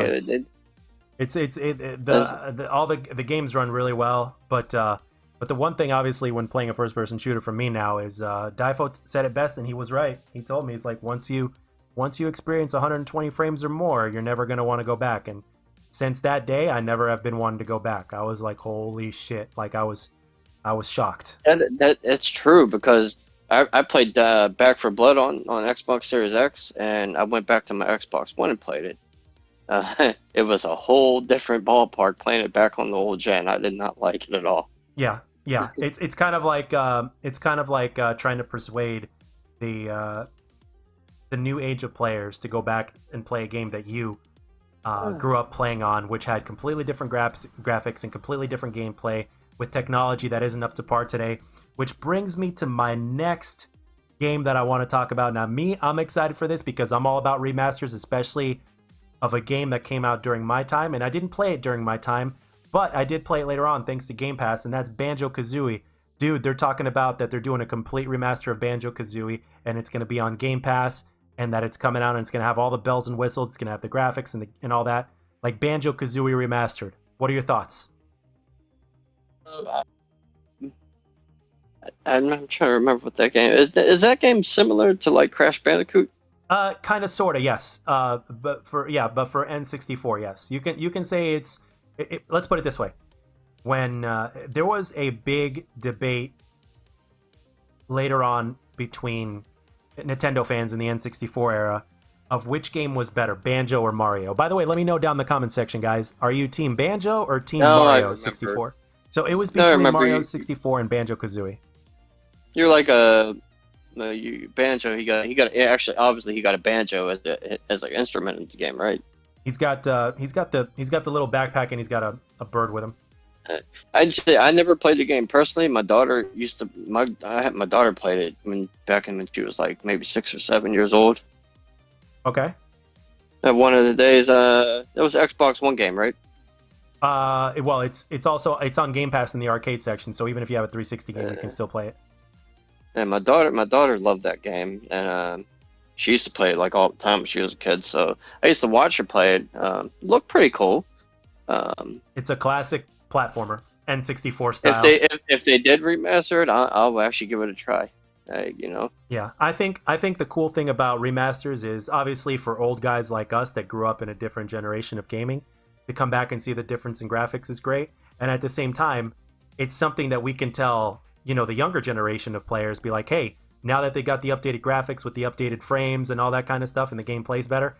A: All the games run really well, but the one thing, obviously, when playing a first-person shooter for me now is Difo said it best, and he was right. He told me, he's like, once you experience 120 frames or more, you're never gonna want to go back. And since that day, I never have been one to go back. I was like, holy shit! Like I was shocked.
B: It's true, because I played Back 4 Blood on Xbox Series X, and I went back to my Xbox One and played it. It was a whole different ballpark playing it back on the old gen. I did not like it at all.
A: Yeah. It's kind of like trying to persuade the new age of players to go back and play a game that you grew up playing on, which had completely different graphics and completely different gameplay, with technology that isn't up to par today. Which brings me to my next game that I want to talk about. Now, I'm excited for this because I'm all about remasters, especially of a game that came out during my time, and I didn't play it during my time, but I did play it later on thanks to Game Pass, and that's Banjo Kazooie. Dude, they're talking about that they're doing a complete remaster of Banjo Kazooie, and it's going to be on Game Pass, and that it's coming out, and it's going to have all the bells and whistles, it's going to have the graphics and all that. Like Banjo Kazooie remastered. What are your thoughts?
B: I'm trying to remember what that game is. Is that game similar to like Crash Bandicoot?
A: Kind of, sort of, yes. But for N64, yes. You can say it's. Let's put it this way: when there was a big debate later on between Nintendo fans in the N64 era of which game was better, Banjo or Mario. By the way, let me know down in the comment section, guys. Are you Team Banjo or Team Mario 64? So it was between Mario 64 and Banjo Kazooie.
B: You're like Banjo. He got actually, obviously, he got a banjo as an instrument in the game, right?
A: He's got the little backpack, and he's got a bird with him.
B: I never played the game personally. My daughter my daughter played it back when she was like maybe 6 or 7 years old.
A: Okay.
B: And one of the days, it was an Xbox One game, right?
A: Well, it's on Game Pass in the arcade section, so even if you have a 360 game, you can still play it.
B: And my daughter loved that game, and she used to play it like all the time when she was a kid. So I used to watch her play it. Looked pretty cool.
A: It's a classic platformer, N64 style.
B: If they did remaster it, I'll actually give it a try.
A: Yeah, I think the cool thing about remasters is obviously for old guys like us that grew up in a different generation of gaming, to come back and see the difference in graphics is great. And at the same time, it's something that we can tell, the younger generation of players, be like, hey, now that they got the updated graphics with the updated frames and all that kind of stuff, and the game plays better,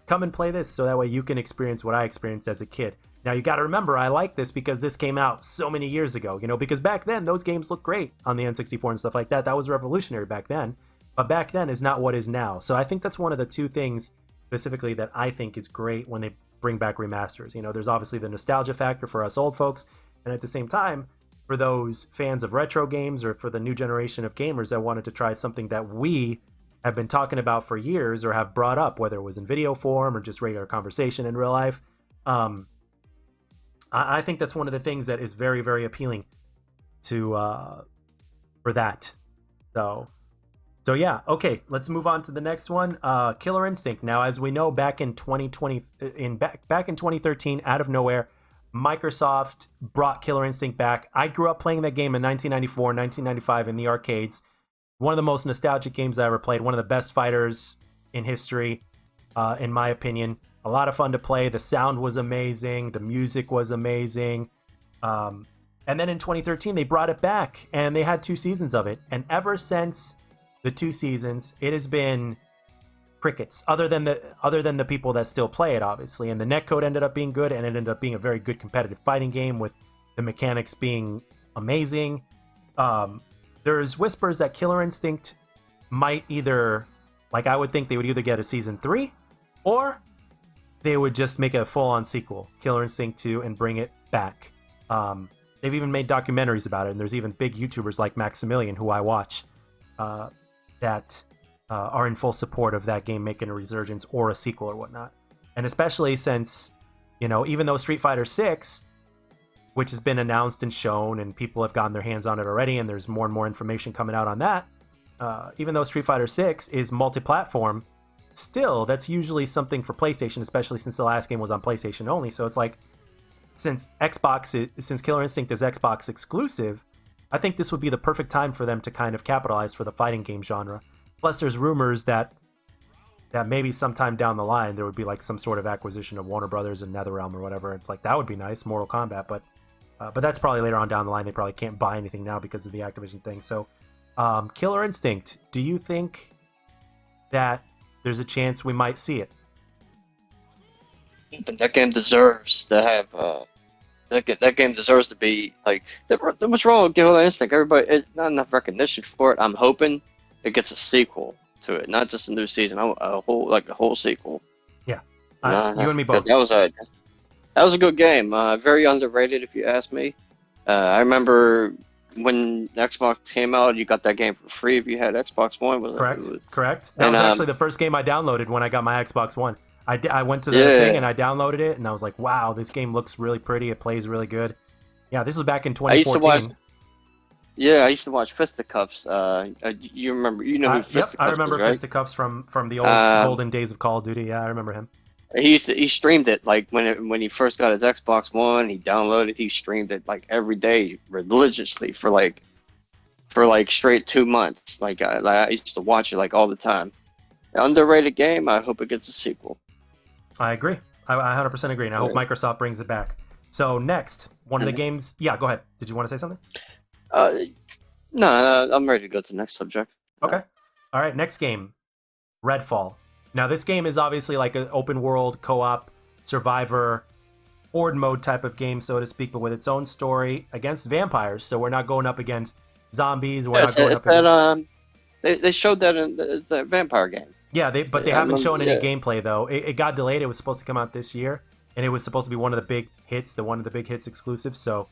A: come and play this so that way you can experience what I experienced as a kid. Now, you got to remember, I like this because this came out so many years ago, because back then, those games looked great on the N64 and stuff like that. That was revolutionary back then. But back then is not what is now. So I think that's one of the two things specifically that I think is great when they bring back remasters. There's obviously the nostalgia factor for us old folks, and at the same time, for those fans of retro games or for the new generation of gamers that wanted to try something that we have been talking about for years or have brought up, whether it was in video form or just regular conversation in real life. I think that's one of the things that is very, very appealing to for that. So yeah, okay, let's move on to the next one. Killer Instinct. Now, as we know, back in 2013, out of nowhere, Microsoft brought Killer Instinct back. I grew up playing that game in 1994, 1995 in the arcades. One of the most nostalgic games I ever played. One of the best fighters in history, in my opinion. A lot of fun to play. The sound was amazing. The music was amazing. And then in 2013, they brought it back, and they had 2 seasons of it. And ever since the 2 seasons, it has been crickets. Other than the people that still play it, obviously. And the netcode ended up being good, and it ended up being a very good competitive fighting game with the mechanics being amazing. There's whispers that Killer Instinct might either, like I would think they would either get a season 3, or they would just make a full-on sequel, Killer Instinct 2, and bring it back. They've even made documentaries about it, and there's even big YouTubers like Maximilian, who I watch, that are in full support of that game making a resurgence or a sequel or whatnot. And especially since, even though Street Fighter 6, which has been announced and shown, and people have gotten their hands on it already, and there's more and more information coming out on that, even though Street Fighter 6 is multi-platform, still, that's usually something for PlayStation, especially since the last game was on PlayStation only. So it's like, since Killer Instinct is Xbox exclusive, I think this would be the perfect time for them to kind of capitalize for the fighting game genre. Plus, there's rumors that maybe sometime down the line there would be like some sort of acquisition of Warner Brothers and NetherRealm or whatever. It's like, that would be nice, Mortal Kombat, but that's probably later on down the line. They probably can't buy anything now because of the Activision thing. So, Killer Instinct, do you think that there's a chance we might see it?
B: But that game deserves to have. That game deserves to be like. What's wrong with Killer Instinct? Everybody, not enough recognition for it. I'm hoping it gets a sequel to it, not just a new season. A whole sequel.
A: Yeah, you and me both.
B: That was a good game. Very underrated, if you ask me. I remember when Xbox came out, you got that game for free if you had Xbox One.
A: Correct. That was actually the first game I downloaded when I got my Xbox One. I went to the thing and I downloaded it, and I was like, wow, this game looks really pretty. It plays really good. Yeah, this was back in 2014.
B: I used to watch Fisticuffs. You remember? You know who Fisticuffs
A: I remember
B: is, right?
A: Fisticuffs from the old golden days of Call of Duty. Yeah, I remember him.
B: He streamed it like when he first got his Xbox One. He downloaded. He streamed it like every day religiously for like straight 2 months. I used to watch it like all the time. An underrated game. I hope it gets a sequel.
A: I agree. I 100% agree, and I hope Microsoft brings it back. So next, one of the games. Yeah, go ahead. Did you want to say something?
B: No, I'm ready to go to the next subject.
A: Okay. All right, next game, Redfall. Now, this game is obviously like an open world co-op survivor horde mode type of game, so to speak, but with its own story against vampires. So we're not going up against zombies. We're not going up against...
B: They showed that in the vampire game.
A: Yeah, they haven't shown any gameplay though. It got delayed. It was supposed to come out this year, and it was supposed to be one of the big hits, exclusive. So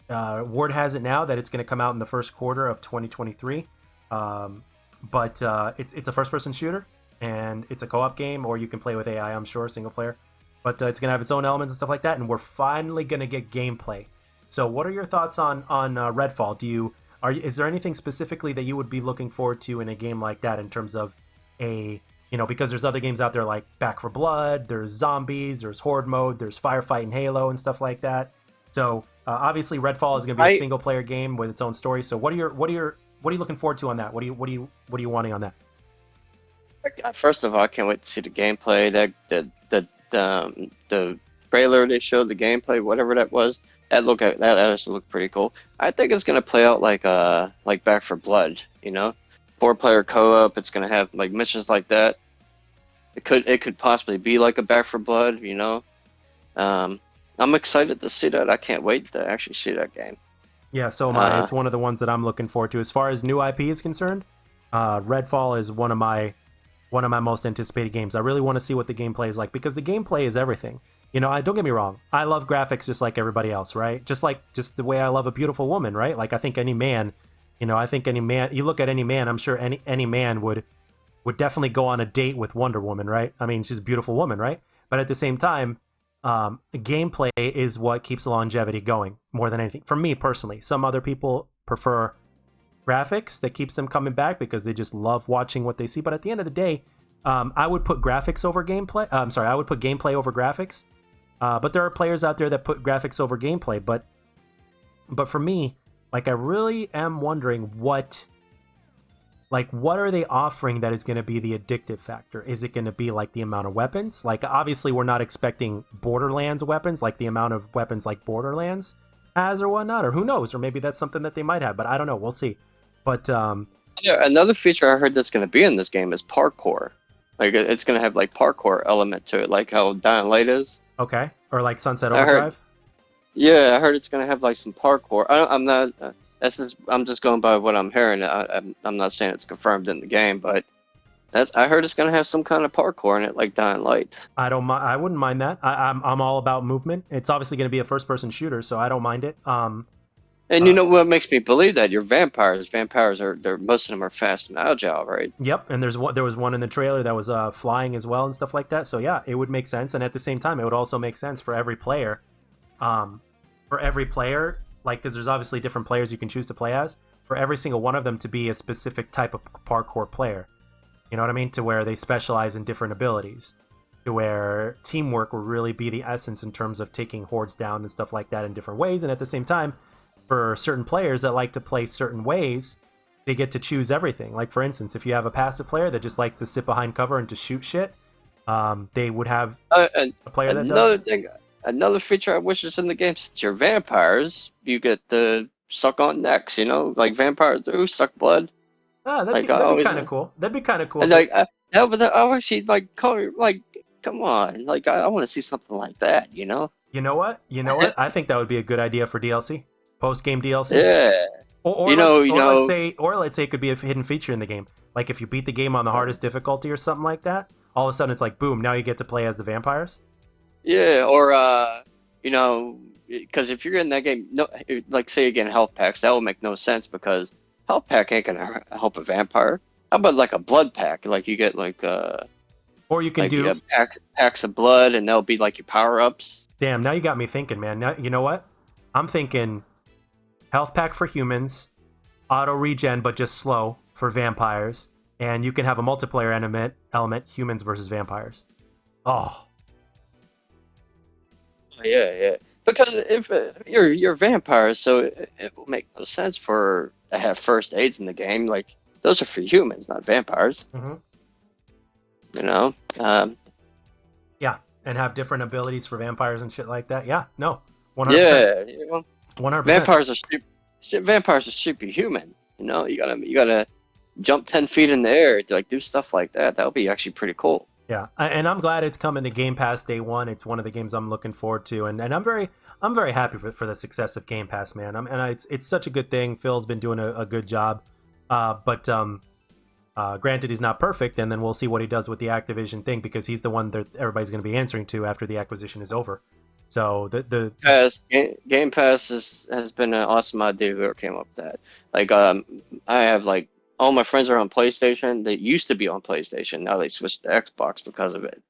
A: word has it now that it's going to come out in the first quarter of 2023. But it's a first-person shooter, and it's a co-op game, or you can play with AI, I'm sure, single player. But it's going to have its own elements and stuff like that, and we're finally going to get gameplay. So what are your thoughts on Redfall? Is there anything specifically that you would be looking forward to in a game like that in terms of because there's other games out there like Back 4 Blood, there's zombies, there's horde mode, there's firefight and Halo and stuff like that. So obviously Redfall is going to be a single player game with its own story. So what are you looking forward to on that? What are you wanting on that?
B: First of all, I can't wait to see the gameplay. The trailer they showed, the gameplay, whatever that was, that actually looked pretty cool. I think it's gonna play out like Back 4 Blood, 4-player co-op. It's gonna have like missions like that. It could possibly be like a Back 4 Blood, I'm excited to see that. I can't wait to actually see that game.
A: Yeah, so am I. It's one of the ones that I'm looking forward to. As far as new IP is concerned, Redfall is one of my most anticipated games. I really want to see what the gameplay is like, because the gameplay is everything. Don't get me wrong. I love graphics just like everybody else, right? Just the way I love a beautiful woman, right? Like I think any man, you look at any man, I'm sure any man would definitely go on a date with Wonder Woman, right? I mean, she's a beautiful woman, right? But at the same time, gameplay is what keeps the longevity going more than anything. For me personally, some other people prefer graphics that keeps them coming back because they just love watching what they see. But at the end of the day, I would put graphics over gameplay. I would put gameplay over graphics. But there are players out there that put graphics over gameplay. But for me, I really am wondering what are they offering that is going to be the addictive factor? Is it going to be like the amount of weapons? Obviously we're not expecting Borderlands weapons, like the amount of weapons like Borderlands has or whatnot, or who knows, or maybe that's something that they might have, but I don't know. We'll see. But
B: another feature I heard that's going to be in this game is parkour. Like it's gonna have like parkour element to it, like how Dying Light is.
A: Okay, or like Sunset
B: I heard,
A: Overdrive.
B: yeah, I heard it's gonna have like some parkour. I'm not. I'm just going by what I'm hearing. I'm not saying it's confirmed in the game, but I heard it's gonna have some kind of parkour in it, like Dying Light.
A: I don't mind. I wouldn't mind that. I'm all about movement. It's obviously going to be a first-person shooter, so I don't mind it.
B: And you know what makes me believe that? You're vampires. Vampires are they're most of them are fast and agile, right?
A: Yep, and there was one in the trailer that was flying as well and stuff like that. So yeah, it would make sense, and at the same time, it would also make sense for every player. Like because there's obviously different players you can choose to play as. For every single one of them to be a specific type of parkour player. You know what I mean? To where they specialize in different abilities. To where teamwork will really be the essence in terms of taking hordes down and stuff like that in different ways. And at the same time, for certain players that like to play certain ways, they get to choose everything. Like, for instance, if you have a passive player that just likes to sit behind cover and to shoot shit, they would have a player that does.
B: Another feature I wish is in the game, since you're vampires, you get to suck on necks, you know, like vampires do, suck blood.
A: That'd
B: Like,
A: be kind of cool. That'd be kind of cool.
B: And like, I wish he'd like come on, like I want to see something like that, you know?
A: You know what? I think that would be a good idea for DLC, post-game DLC.
B: Yeah.
A: Or let's say it could be a hidden feature in the game. Like if you beat the game on the hardest difficulty or something like that, all of a sudden it's like boom, now you get to play as the vampires.
B: Yeah, or you know, because if you're in that game, no, like say again, health packs, that will make no sense because health pack ain't gonna help a vampire. How about like a blood pack? Like you get like
A: or you can
B: like
A: do
B: packs of blood, and they'll be like your power ups.
A: Damn, now you got me thinking, man. Now you know what? I'm thinking health pack for humans, auto regen but just slow for vampires, and you can have a multiplayer element humans versus vampires. Oh.
B: Yeah. Because if you're vampires, so it will make no sense to have first aids in the game. Like those are for humans, not vampires.
A: Mm-hmm.
B: You know.
A: Yeah, and have different abilities for vampires and shit like that. Yeah, no,
B: 100%. Yeah, you know,
A: 100%.
B: Vampires are superhuman. You know, you gotta jump 10 feet in the air to like do stuff like that. That would be actually pretty cool.
A: Yeah, and I'm glad it's coming to Game Pass day one. It's one of the games I'm looking forward to, and I'm very happy for the success of Game Pass, man. It's such a good thing. Phil's been doing a good job, but granted, he's not perfect, and then we'll see what he does with the Activision thing because he's the one that everybody's going to be answering to after the acquisition is over. So the
B: Game Pass has been an awesome idea. Whoever came up with that, like I have like. All my friends are on PlayStation. They used to be on PlayStation. Now they switched to Xbox because of it.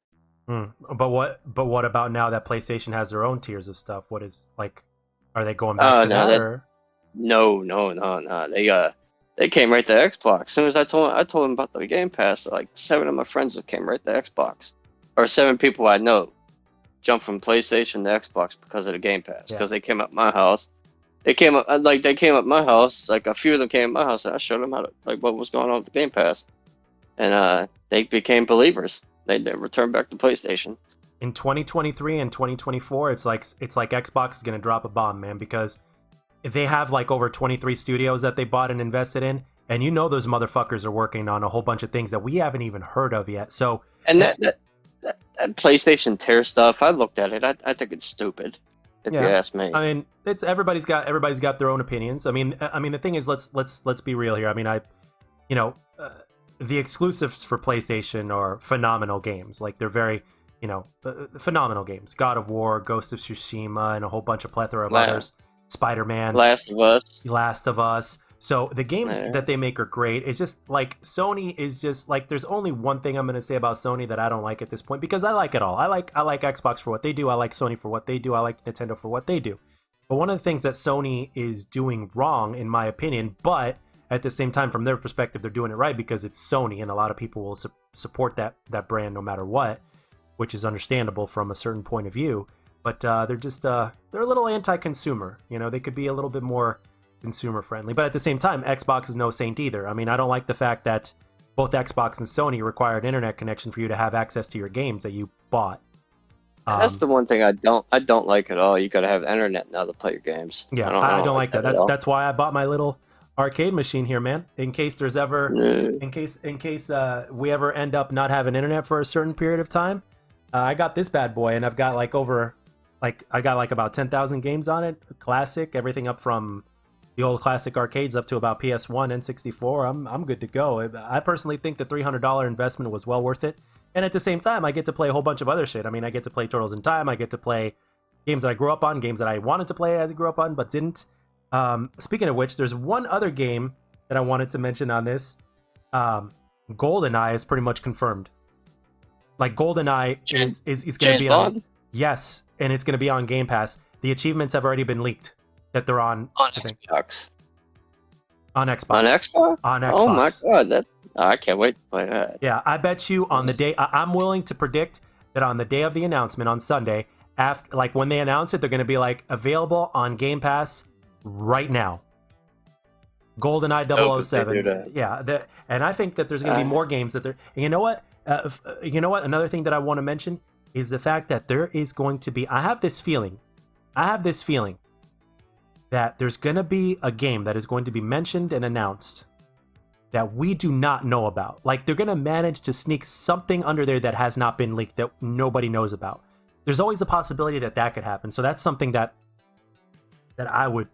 A: But what about now that PlayStation has their own tiers of stuff? What is like? Are they going back to that? Or?
B: No. They came right to Xbox. As soon as I told them about the Game Pass, like 7 of my friends came right to Xbox, or 7 people I know jumped from PlayStation to Xbox because of the Game Pass. Because they came up my house. They came up my house. Like a few of them came to my house, and I showed them what was going on with the Game Pass, and they became believers. They returned back to PlayStation.
A: In 2023 and 2024, it's like Xbox is gonna drop a bomb, man, because they have like over 23 studios that they bought and invested in, and you know those motherfuckers are working on a whole bunch of things that we haven't even heard of yet. So
B: and that PlayStation tier stuff, I looked at it. I think it's stupid. If you ask me.
A: I mean, it's everybody's got their own opinions. I mean, the thing is, let's be real here. I mean, the exclusives for PlayStation are phenomenal games. Like they're very, phenomenal games. God of War, Ghost of Tsushima, and a whole bunch of plethora of others. Spider-Man,
B: Last of Us.
A: So the games that they make are great. It's just like Sony is just like there's only one thing I'm gonna say about Sony that I don't like at this point because I like it all. I like Xbox for what they do. I like Sony for what they do. I like Nintendo for what they do. But one of the things that Sony is doing wrong, in my opinion, but at the same time, from their perspective, they're doing it right because it's Sony, and a lot of people will support that brand no matter what, which is understandable from a certain point of view. But they're a little anti-consumer. They could be a little bit more consumer friendly, but at the same time, Xbox is no saint either. I mean, I don't like the fact that both Xbox and Sony required internet connection for you to have access to your games that you bought.
B: That's the one thing I don't like at all. You got to have internet now to play your games.
A: Yeah, I don't like that. That's why I bought my little arcade machine here, man. In case there's ever,
B: Yeah.
A: in case we ever end up not having internet for a certain period of time, I got this bad boy, and I've got like I got like about 10,000 games on it. Classic, everything up from the old classic arcades up to about PS1, N64. I'm good to go. I personally think the $300 investment was well worth it. And at the same time, I get to play a whole bunch of other shit. I mean, I get to play Turtles in Time. I get to play games that I grew up on, games that I wanted to play as I grew up on, but didn't. Speaking of which, there's one other game that I wanted to mention on this. GoldenEye is pretty much confirmed. Like GoldenEye is going to be on. Yes, and it's going to be on Game Pass. The achievements have already been leaked that they're on
B: Xbox.
A: On Xbox.
B: On Xbox?
A: On Xbox.
B: Oh my god, I can't wait to play that.
A: Yeah, I bet you on the day. I'm willing to predict that on the day of the announcement on Sunday, after like when they announce it, they're going to be like available on Game Pass right now. GoldenEye 007. Yeah, and I think that there's going to be more games that they're. And you know what? Another thing that I want to mention is the fact that there is going to be. I have this feeling that there's going to be a game that is going to be mentioned and announced that we do not know about. Like, they're going to manage to sneak something under there that has not been leaked that nobody knows about. There's always the possibility that could happen. So that's something that I would,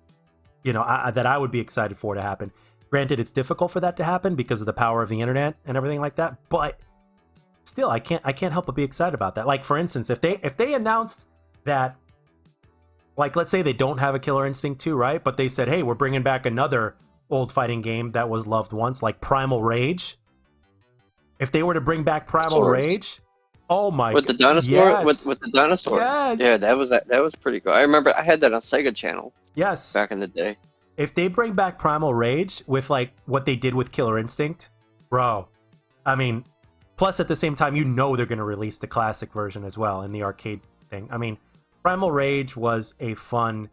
A: that I would be excited for to happen. Granted, it's difficult for that to happen because of the power of the internet and everything like that, but still, I can't help but be excited about that. Like, for instance, if they announced that, like, let's say they don't have a Killer Instinct 2, right? But they said, hey, we're bringing back another old fighting game that was loved once, like Primal Rage. If they were to bring back Primal Rage, oh my!
B: With the dinosaur, with the dinosaurs. Yes. Yeah, that was pretty cool. I remember I had that on Sega Channel.
A: Yes.
B: Back in the day.
A: If they bring back Primal Rage with like what they did with Killer Instinct, bro, I mean, plus at the same time, they're going to release the classic version as well in the arcade thing. I mean, Primal Rage was a fun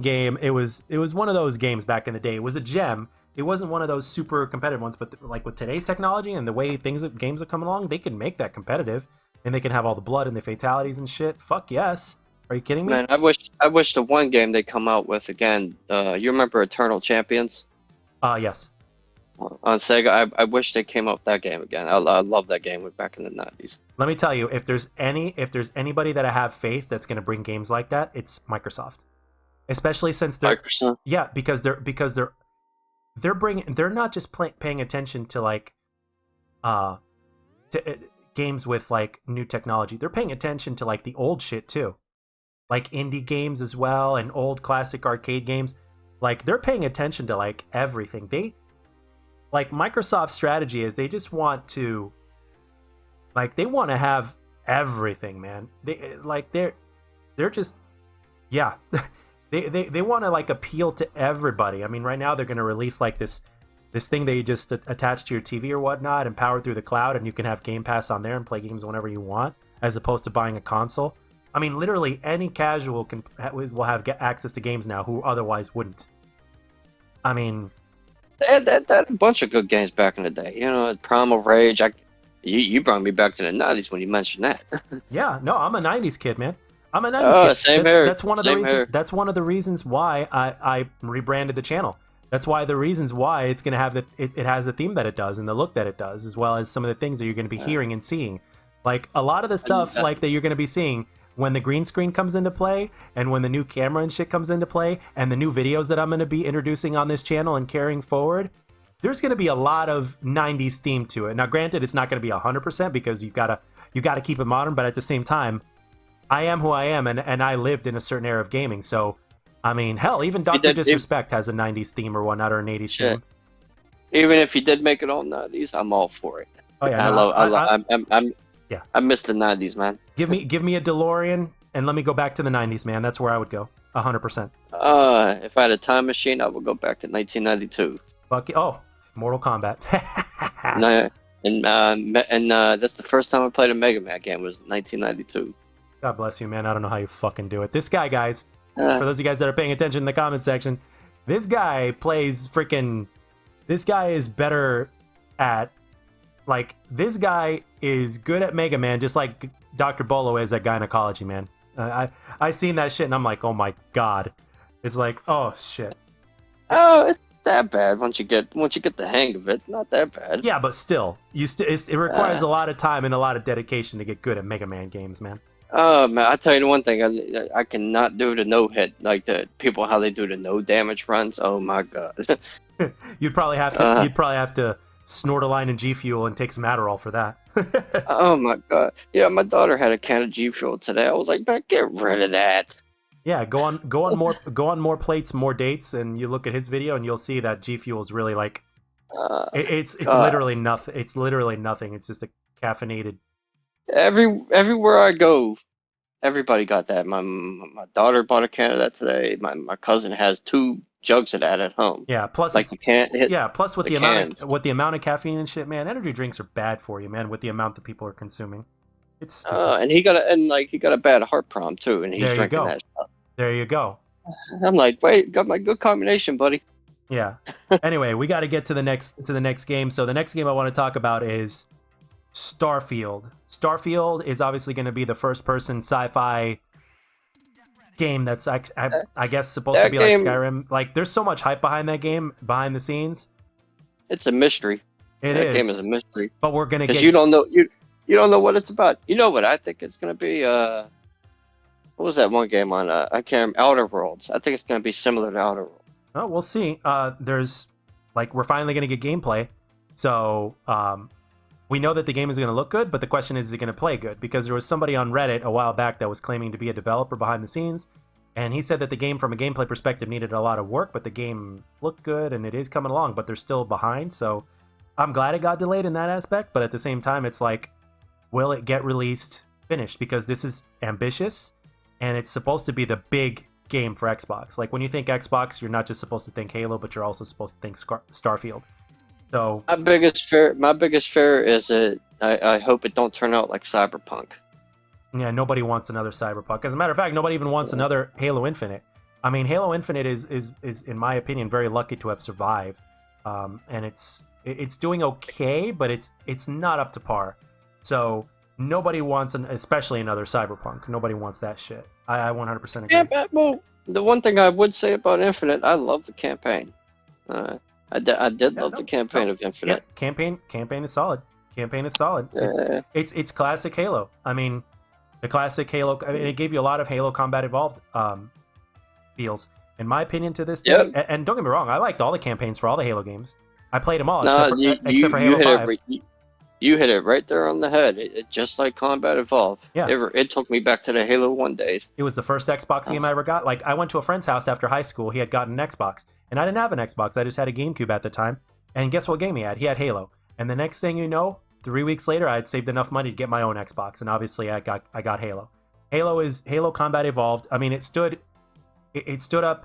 A: game. It was one of those games back in the day. It was a gem. It wasn't one of those super competitive ones, but like with today's technology and the way games are coming along, they can make that competitive, and they can have all the blood and the fatalities and shit. Fuck yes. Are you kidding me?
B: Man, I wish the one game they come out with again. You remember Eternal Champions?
A: Yes.
B: On Sega, I wish they came up with that game again. I love that game back in the 90s.
A: Let me tell you, if there's anybody that I have faith that's going to bring games like that, it's Microsoft. Especially since they're
B: Microsoft.
A: Yeah, because they're not just paying attention to like games with like new technology. They're paying attention to like the old shit too. Like indie games as well and old classic arcade games. Like they're paying attention to like everything. Like Microsoft's strategy is they just want to they want to have everything, man. They're just yeah. They want to like appeal to everybody. I mean, right now they're going to release like this thing that you just attach to your TV or whatnot and power through the cloud, and you can have Game Pass on there and play games whenever you want, as opposed to buying a console. I mean, literally any casual will have access to games now who otherwise wouldn't. I mean,
B: they had a bunch of good games back in the day. Primal Rage. You brought me back to the 90s when you mentioned that.
A: Yeah, no, I'm a 90s kid, man. I'm a 90s kid.
B: Same here.
A: That's one of the reasons. That's one of the reasons why I rebranded the channel. That's why the reasons why it's gonna have it has the theme that it does and the look that it does, as well as some of the things that you're gonna be hearing and seeing. Like a lot of the stuff like that you're gonna be seeing when the green screen comes into play and when the new camera and shit comes into play and the new videos that I'm gonna be introducing on this channel and carrying forward. There's gonna be a lot of 90s theme to it. Now, granted, it's not gonna be 100% because you gotta keep it modern, but at the same time, I am who I am, and I lived in a certain era of gaming. So, I mean, hell, even Dr. Disrespect has a 90s theme or whatnot, or an 80s theme.
B: Even if he did make it all 90s, I'm all for it.
A: Oh yeah,
B: I miss the 90s, man.
A: Give me a DeLorean and let me go back to the 90s, man. That's where I would go, 100%.
B: If I had a time machine, I would go back to 1992.
A: Mortal Kombat.
B: and that's the first time I played a Mega Man game was 1992.
A: God bless you, man. I don't know how you fucking do it. This guy, guys, for those of you guys that are paying attention in the comment section, this guy plays freaking... This guy is better at... Like, this guy is good at Mega Man, just like Dr. Bolo is at gynecology, man. I seen that shit, and I'm like, oh my god. It's like, oh, shit.
B: Oh, that bad once you get the hang of it. It's not that bad.
A: Yeah, but still, it requires a lot of time and a lot of dedication to get good at Mega Man games, man.
B: Oh man, I tell you the one thing, I cannot do the no hit like the people how they do the no damage runs. Oh my god.
A: You'd probably have to snort a line of G Fuel and take some Adderall for that.
B: Oh my god. Yeah, my daughter had a can of G Fuel today. I was like, man, get rid of that.
A: Yeah, go on more plates, more dates, and you look at his video and you'll see that G Fuel is really like it's literally nothing. It's literally nothing. It's just a caffeinated.
B: Everywhere I go, everybody got that. My daughter bought a can of that today. My cousin has 2 jugs of that at home.
A: Yeah, plus
B: like you can't hit.
A: Yeah, plus with the
B: cans.
A: amount of caffeine and shit, man, energy drinks are bad for you, man. With the amount that people are consuming, it's
B: and he got a bad heart problem too, and he's drinking that stuff.
A: There you go.
B: I'm like, wait, got my good combination, buddy.
A: Yeah. Anyway, we got to get to the next game. So the next game I want to talk about is Starfield. Starfield is obviously going to be the first-person sci-fi game that's I guess supposed to be like Skyrim. Like, there's so much hype behind that game, behind the scenes.
B: It's a mystery.
A: That
B: game is a mystery.
A: But we're gonna
B: get. You don't know you don't know what it's about. You know what I think it's gonna be? What was that one game on? I can't remember. Outer Worlds. I think it's gonna be similar to Outer Worlds.
A: Oh, we'll see. We're finally gonna get gameplay. So we know that the game is going to look good, but the question is it going to play good? Because there was somebody on Reddit a while back that was claiming to be a developer behind the scenes, and he said that the game, from a gameplay perspective, needed a lot of work, but the game looked good, and it is coming along, but they're still behind. So I'm glad it got delayed in that aspect, but at the same time, it's like, will it get released finished? Because this is ambitious, and it's supposed to be the big game for Xbox. Like, when you think Xbox, you're not just supposed to think Halo, but you're also supposed to think Starfield. So
B: my biggest fear is that I hope it don't turn out like Cyberpunk.
A: Yeah, nobody wants another Cyberpunk. As a matter of fact, nobody even wants another Halo Infinite. I mean, Halo Infinite is in my opinion very lucky to have survived, and it's doing okay, but it's not up to par. So nobody wants especially another Cyberpunk. Nobody wants that shit. I 100% agree.
B: Yeah, well, the one thing I would say about Infinite, I love the campaign. I did love the campaign of Infinite.
A: Yeah, campaign is solid. Campaign is solid. Yeah. It's classic Halo. I mean, the classic Halo. I mean, it gave you a lot of Halo Combat Evolved feels, in my opinion, to this day. And don't get me wrong, I liked all the campaigns for all the Halo games. I played them all, except for Halo 5.
B: You hit it right there on the head. It just like Combat Evolved.
A: Yeah.
B: It took me back to the Halo 1 days.
A: It was the first Xbox game I ever got. Like, I went to a friend's house after high school. He had gotten an Xbox. And I didn't have an Xbox. I just had a GameCube at the time. And guess what game he had? He had Halo. And the next thing you know, 3 weeks later, I had saved enough money to get my own Xbox. And obviously, I got Halo. Halo Combat Evolved. I mean, it stood up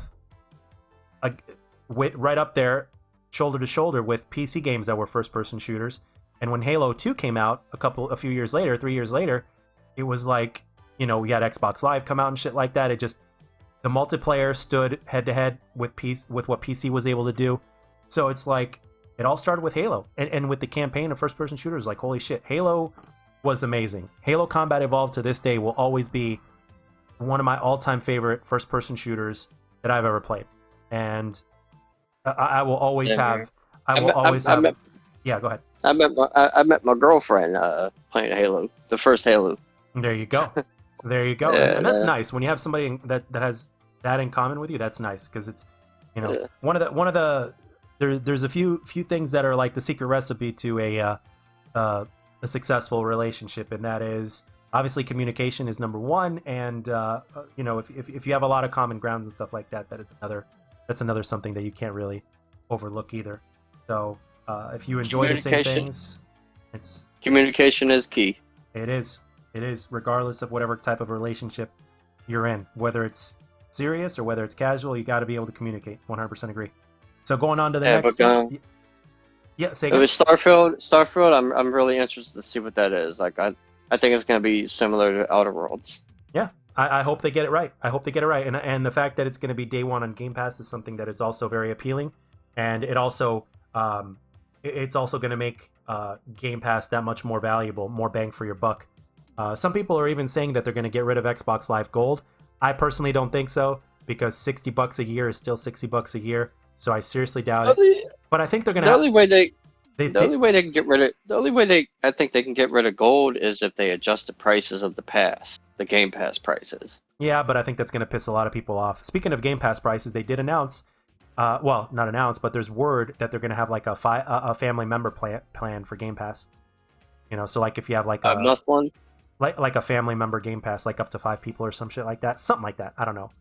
A: right up there, shoulder to shoulder with PC games that were first-person shooters. And when Halo 2 came out a few years later, 3 years later, it was like, we had Xbox Live come out and shit like that. It just, the multiplayer stood head to head with what PC was able to do. So it's like, it all started with Halo. And with the campaign of first person shooters, like, holy shit, Halo was amazing. Halo Combat Evolved to this day will always be one of my all-time favorite first person shooters that I've ever played. And I will always have. Yeah, go ahead.
B: I met my girlfriend playing Halo, the first Halo.
A: There you go. There you go. And that's nice when you have somebody that has that in common with you. That's nice because it's, one of the there's a few things that are like the secret recipe to a successful relationship, and that is obviously communication is number one, and if you have a lot of common grounds and stuff like that, that's another something that you can't really overlook either. So if you enjoy the same things,
B: communication is key.
A: It is regardless of whatever type of relationship you're in, whether it's serious or whether it's casual, you got to be able to communicate. 100% agree. So going on to the next one. Yeah, say again. It was
B: Starfield. I'm really interested to see what that is. Like I think it's going to be similar to Outer Worlds.
A: Yeah, I hope they get it right. And the fact that it's going to be day one on Game Pass is something that is also very appealing. And it also it's also going to make Game Pass that much more valuable, more bang for your buck. Some people are even saying that they're going to get rid of Xbox Live Gold. I personally don't think so, because $60 a year is still $60 a year. So I seriously doubt
B: The
A: it.
B: only,
A: But I think they're gonna
B: the
A: have.
B: only way they
A: They,
B: the
A: they,
B: only way they can get rid of the only way I think they can get rid of gold is if they adjust the prices of the Game Pass prices.
A: yeah, but I think that's gonna piss a lot of people off. Speaking of Game Pass prices, they did announce. Well, not announce, but there's word that they're gonna have like a family member plan for Game Pass. You know, so like if you have like
B: A
A: a
B: month one.
A: like a family member Game Pass, like up to 5 people or some shit like that, something like that. I don't know.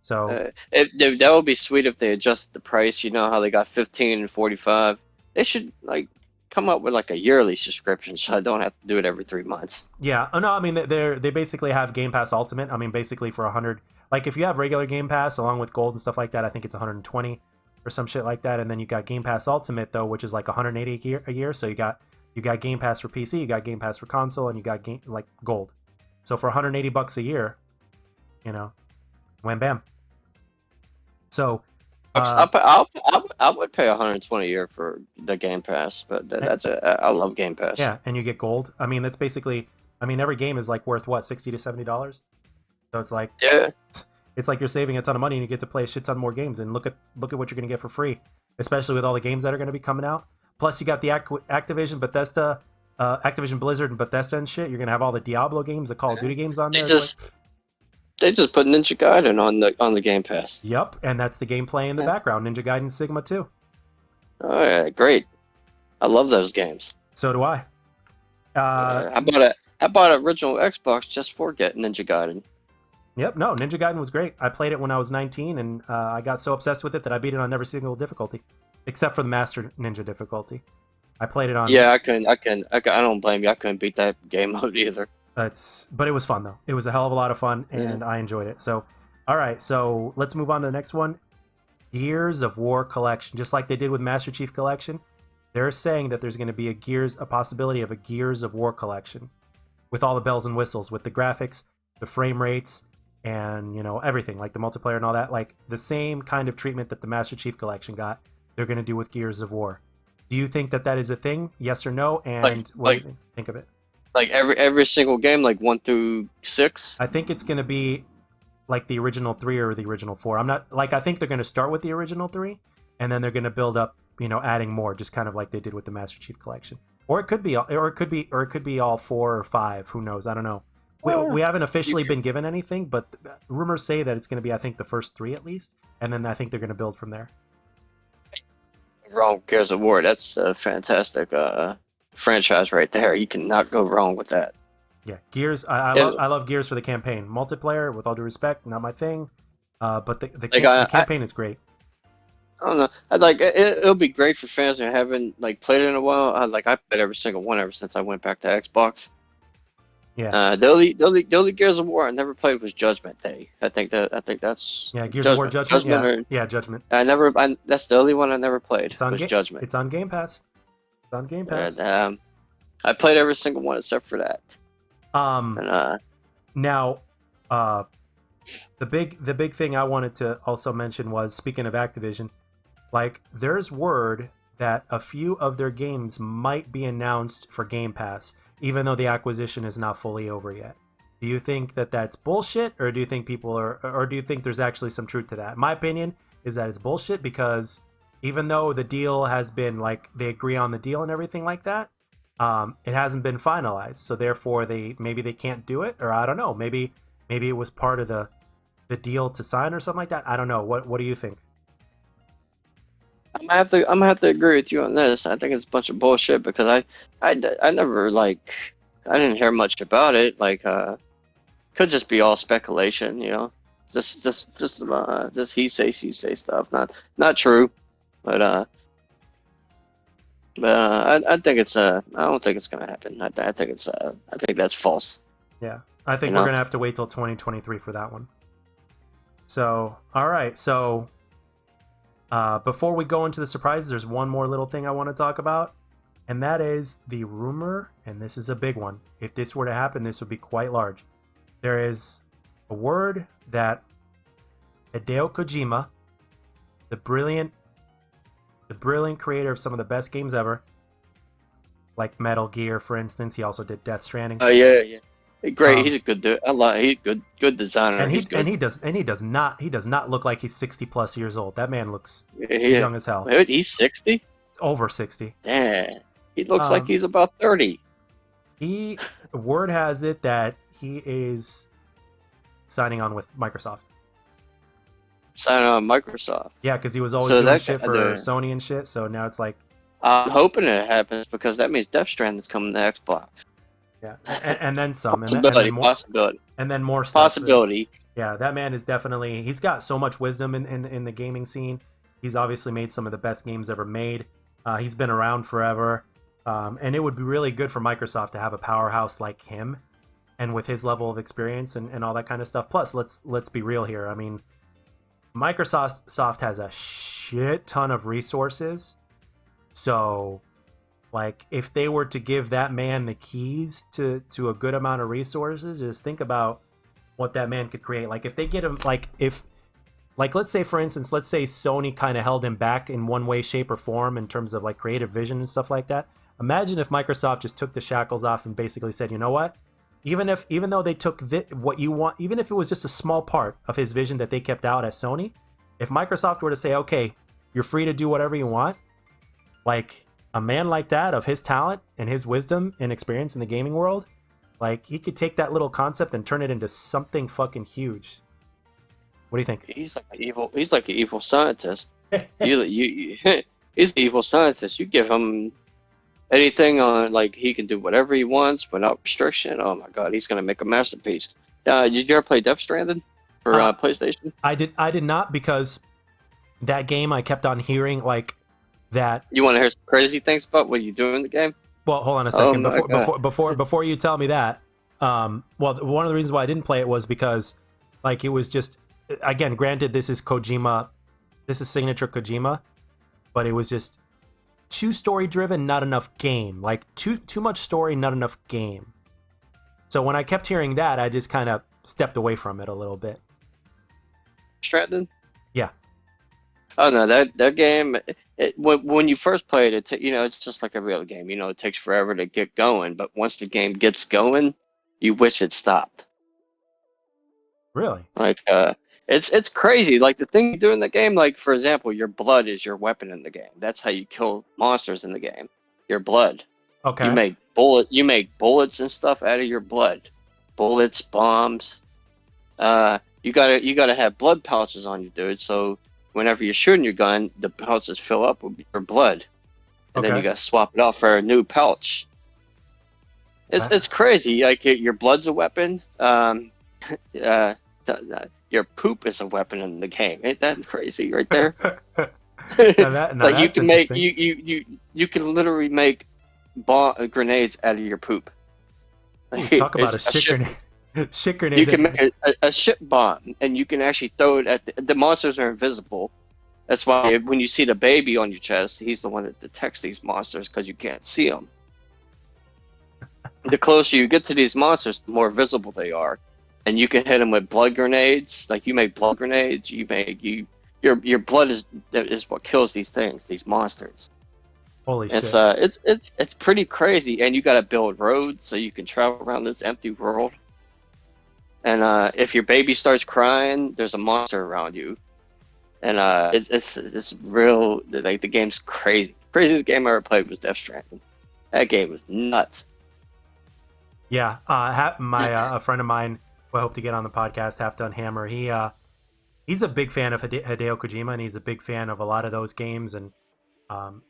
A: So
B: That would be sweet if they adjusted the price. You know how they got 15 and 45. They should like come up with like a yearly subscription, so I don't have to do it every 3 months.
A: yeah, oh no, I mean they basically have Game Pass Ultimate. I mean basically for 100, like if you have regular Game Pass along with Gold and stuff like that, I think it's 120 or some shit like that. And then you got Game Pass Ultimate though, which is like 180 a year. So you got Game Pass for PC, you got Game Pass for console, and you got like Gold. So for 180 bucks a year, you know, wham bam. So
B: I would pay 120 a year for the Game Pass, but I love Game Pass.
A: yeah, and you get Gold. I mean that's basically, I mean every game is like worth what, $60 to $70. So it's like
B: Yeah.
A: it's like you're saving a ton of money and you get to play a shit ton more games. And look at what you're gonna get for free, especially with all the games that are gonna be coming out. Plus you got the Activision, Bethesda, Activision Blizzard and Bethesda and shit. You're gonna have all the Diablo games, the Call of Duty games on there.
B: They just put Ninja Gaiden on the Game Pass.
A: Yep, and that's the gameplay in the background. Ninja Gaiden Sigma 2.
B: Oh yeah, great. I love those games.
A: So do I.
B: I bought an original Xbox just for getting Ninja Gaiden.
A: Yep, no, Ninja Gaiden was great. I played it when I was 19, and I got so obsessed with it that I beat it on every single difficulty, except for the Master Ninja difficulty. I played it on.
B: Yeah, I don't blame you. I couldn't beat that game mode either.
A: But it was fun though. It was a hell of a lot of fun, and I enjoyed it. So, all right, so let's move on to the next one. Gears of War Collection, just like they did with Master Chief Collection. They're saying that there's going to be a possibility of a Gears of War Collection, with all the bells and whistles, with the graphics, the frame rates, and you know everything, like the multiplayer and all that. Like the same kind of treatment that the Master Chief Collection got, they're going to do with Gears of War. Do you think that is a thing? Yes or no? And what do you think of it?
B: Like every single game, like 1 through 6.
A: I think it's going to be like the original 3 or the original 4. I'm not like, I think they're going to start with the original 3 and then they're going to build up, you know, adding more, just kind of like they did with the Master Chief Collection. Or it could be all 4 or 5. Who knows? I don't know. We haven't officially been given anything, but rumors say that it's going to be, I think, the first 3 at least, and then I think they're going to build from there.
B: Wrong, Gears of War. That's a fantastic franchise right there. You cannot go wrong with that.
A: Yeah, Gears. I love Gears for the campaign. Multiplayer, with all due respect, not my thing. But the campaign is great.
B: I don't know. I like it'll be great for fans who haven't like played it in a while. I played every single one ever since I went back to Xbox.
A: Yeah.
B: The only Gears of War I never played was Judgment Day. I think that's
A: Gears of War Judgment. Judgment.
B: That's the only one I never played. Judgment.
A: It's on Game Pass. It's on Game Pass.
B: And, I played every single one except for that.
A: Now, the big thing I wanted to also mention was, speaking of Activision, like there's word that a few of their games might be announced for Game Pass, even though the acquisition is not fully over yet. Do you think that that's bullshit, or do you think or do you think there's actually some truth to that? My opinion is that it's bullshit, because even though the deal has been, like, they agree on the deal and everything like that, it hasn't been finalized. So therefore maybe they can't do it, or I don't know. Maybe it was part of the deal to sign or something like that. I don't know. What do you think?
B: I'm gonna have to agree with you on this. I think it's a bunch of bullshit, because I never I didn't hear much about it. Could just be all speculation, you know, just he say she say stuff, not true, but I think it's I don't think it's gonna happen. I think that's false.
A: Yeah, I think we're gonna have to wait till 2023 for that one. So, all right, so. Before we go into the surprises, there's one more little thing I want to talk about, and that is the rumor, and this is a big one. If this were to happen, this would be quite large. There is a word that Hideo Kojima, the brilliant creator of some of the best games ever, like Metal Gear, for instance. He also did Death Stranding.
B: Oh yeah. Great, he's a good dude. He's good designer.
A: And
B: He's good.
A: he does not look like he's 60 plus years old. That man looks
B: He,
A: young as hell.
B: he's 60.
A: It's over 60.
B: Damn, he looks like he's about 30.
A: Word has it that he is signing on with Microsoft.
B: Signing on Microsoft.
A: Yeah, because he was always doing shit for Sony and shit. So now it's like,
B: I'm hoping it happens because that means Death Stranding's coming to Xbox.
A: Yeah, and then some,
B: Possibility.
A: And then more stuff.
B: Possibility.
A: Yeah, that man is definitely, he's got so much wisdom in the gaming scene. He's obviously made some of the best games ever made. He's been around forever. And it would be really good for Microsoft to have a powerhouse like him, and with his level of experience and all that kind of stuff. Plus, let's be real here. I mean, Microsoft has a shit ton of resources. So, like, if they were to give that man the keys to a good amount of resources, just think about what that man could create. Like, if they get him, let's say, for instance, let's say Sony kind of held him back in one way, shape, or form in terms of like creative vision and stuff like that. Imagine if Microsoft just took the shackles off and basically said, you know what? Even though they took what you want, even if it was just a small part of his vision that they kept out as Sony, if Microsoft were to say, okay, you're free to do whatever you want, like a man like that, of his talent and his wisdom and experience in the gaming world, like he could take that little concept and turn it into something fucking huge. What do you think?
B: He's like an evil scientist. He's an evil scientist. You give him anything on, like, he can do whatever he wants without restriction. Oh my god, he's gonna make a masterpiece. Did you ever play Death Stranding for PlayStation?
A: I did not, because that game I kept on hearing like that.
B: You want to hear some crazy things about what you do in the game?
A: Well, hold on a second. Before you tell me that, well, one of the reasons why I didn't play it was because, like, it was just, again, granted, this is Kojima, this is signature Kojima, but it was just too story driven, not enough game. Like too much story, not enough game. So when I kept hearing that, I just kind of stepped away from it a little bit.
B: Stranded?
A: Yeah.
B: Oh no, that game. When you first play it, it's just like every other game. It takes forever to get going, but once the game gets going, you wish it stopped.
A: Really?
B: Like, it's crazy. Like, the thing you do in the game, like, for example, your blood is your weapon in the game. That's how you kill monsters in the game. Your blood.
A: Okay.
B: You make bullets and stuff out of your blood. Bullets, bombs. You gotta have blood pouches on you, dude. So whenever you're shooting your gun, the pouches fill up with your blood, and then you gotta swap it off for a new pouch. It's crazy. Like, your blood's a weapon. Your poop is a weapon in the game. Ain't that crazy right there? Like, you can make you can literally make grenades out of your poop. Like,
A: ooh, talk about a shit grenade. Shit grenade.
B: You can make a shit bomb, and you can actually throw it at the monsters are invisible. That's why when you see the baby on your chest, he's the one that detects these monsters because you can't see them. The closer you get to these monsters, the more visible they are. And you can hit them with blood grenades. Like, you make blood grenades. Your blood is what kills these things, these monsters.
A: Holy shit!
B: It's pretty crazy. And you got to build roads so you can travel around this empty world. And if your baby starts crying, there's a monster around you. And it's real. Like, the game's crazy. Craziest game I ever played was Death Stranding. That game was nuts.
A: Yeah, a friend of mine who I hope to get on the podcast, Half Done Hammer, he's a big fan of Hideo Kojima, and he's a big fan of a lot of those games, and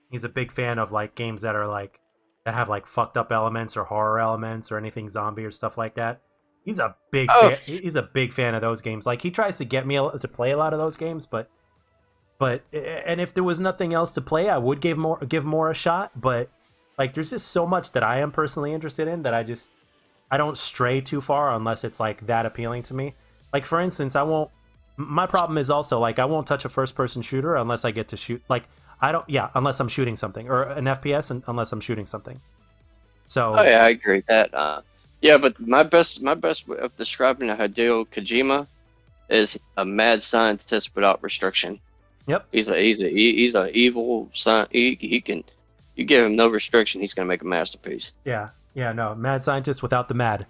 A: he's a big fan of, like, games that are like that have like fucked up elements or horror elements or anything zombie or stuff like that. He's a big fan of those games. Like, he tries to get me to play a lot of those games, but if there was nothing else to play, I would give more a shot. But, like, there's just so much that I am personally interested in that I don't stray too far unless it's like that appealing to me. Like, for instance, my problem is also, like, I won't touch a first person shooter unless I get to shoot, like, unless I'm shooting something, or an FPS unless I'm shooting something. So
B: I agree with that. Yeah, but my best way of describing Hideo Kojima is a mad scientist without restriction.
A: Yep.
B: He's a evil son. He can, you give him no restriction, he's gonna make a masterpiece.
A: Yeah, no, mad scientist without the mad.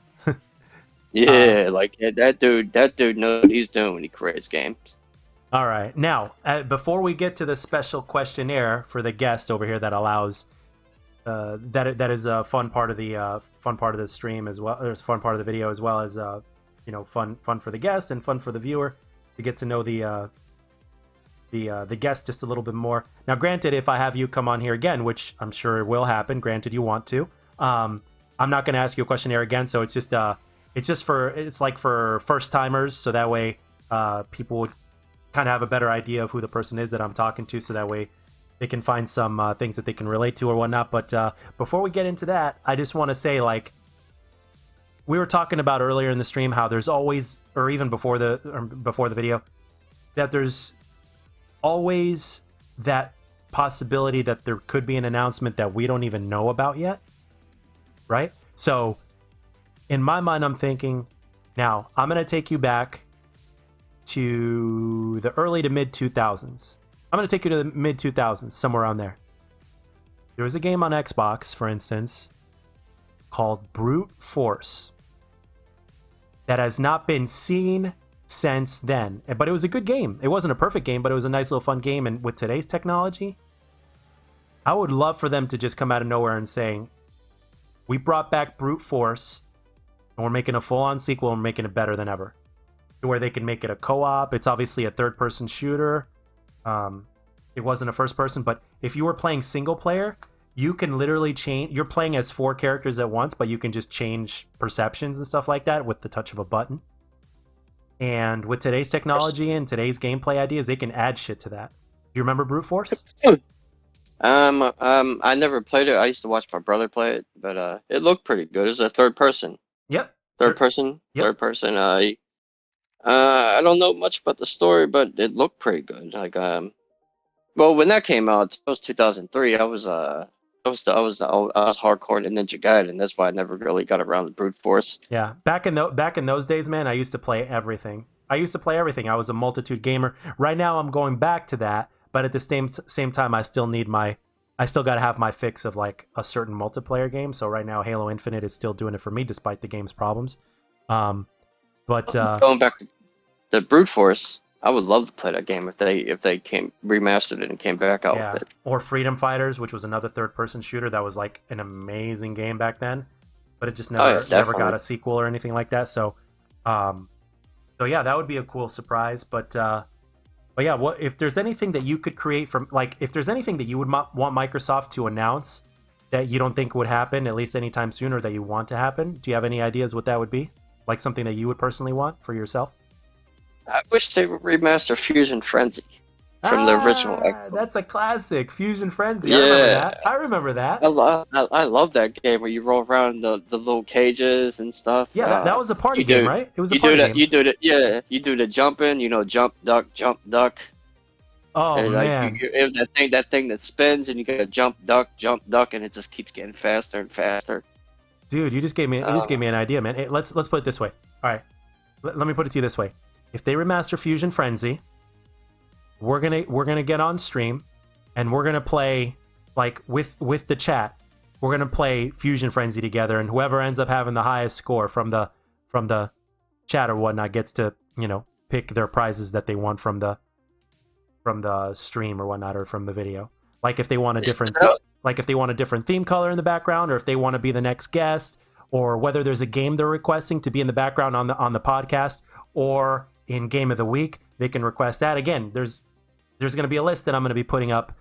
B: Yeah, like that dude knows what he's doing when he creates games.
A: All right. Now, before we get to the special questionnaire for the guest over here that allows that is a fun part of the stream as well, or fun part of the video as well as fun for the guest and fun for the viewer to get to know the guest just a little bit more. Now, granted, if I have you come on here again, which I'm sure will happen, granted you want to, I'm not going to ask you a questionnaire again. So it's like for first timers, so that way people would kind of have a better idea of who the person is that I'm talking to, so that way they can find some things that they can relate to or whatnot. But before we get into that, I just want to say, like, we were talking about earlier in the stream how there's always, or even before the video, that there's always that possibility that there could be an announcement that we don't even know about yet, right? So in my mind, I'm thinking, now I'm going to take you back to the early to mid 2000s. I'm going to take you to the mid 2000s, somewhere around there. There was a game on Xbox, for instance, called Brute Force that has not been seen since then. But it was a good game. It wasn't a perfect game, but it was a nice little fun game. And with today's technology, I would love for them to just come out of nowhere and saying, we brought back Brute Force and we're making a full-on sequel and making it better than ever. To where they can make it a co-op. It's obviously a third-person shooter. It wasn't a first person, but if you were playing single player, you can literally change. You're playing as 4 characters at once, but you can just change perceptions and stuff like that with the touch of a button. And with today's technology and today's gameplay ideas, they can add shit to that. Do you remember Brute Force?
B: I never played it. I used to watch my brother play it, but it looked pretty good. It was a third person.
A: Yep.
B: Third person.
A: Yep.
B: Third person. I don't know much about the story, but it looked pretty good. Like, well, when that came out, it was 2003. I was hardcore in Ninja Gaiden. That's why I never really got around to Brute Force.
A: Yeah, back in those days, man, I used to play everything. I was a multitude gamer. Right now, I'm going back to that, but at the same time, I still got to have my fix of like a certain multiplayer game. So right now, Halo Infinite is still doing it for me, despite the game's problems. But
B: going back to the Brute Force, I would love to play that game if they came remastered it and came back out with it.
A: Or Freedom Fighters, which was another third-person shooter that was like an amazing game back then, but it just never got a sequel or anything like that. So yeah, that would be a cool surprise. But yeah, what if there's anything that you could create from, like, if there's anything that you would want Microsoft to announce that you don't think would happen at least anytime soon, or that you want to happen? Do you have any ideas what that would be? Like something that you would personally want for yourself?
B: I wish they would remaster Fusion Frenzy from the original Xbox.
A: That's a classic, Fusion Frenzy. Yeah. I remember that.
B: I love that game where you roll around the little cages and stuff.
A: Yeah, that was a party game, right? It was a party game.
B: You do the jumping, jump, duck.
A: Oh,
B: and
A: man.
B: It was that thing that spins, and you gotta jump, duck, and it just keeps getting faster and faster.
A: Dude, you just gave me an idea, man. Hey, let's put it this way. All right, let me put it to you this way. If they remaster Fusion Frenzy, we're gonna get on stream, and we're gonna play, like, with the chat. We're gonna play Fusion Frenzy together, and whoever ends up having the highest score from the chat or whatnot gets to pick their prizes that they want from the stream or whatnot, or from the video. Like if they want a different theme color in the background, or if they want to be the next guest, or whether there's a game they're requesting to be in the background on the podcast, or in Game of the Week, they can request that. Again, there's going to be a list that I'm going to be putting up,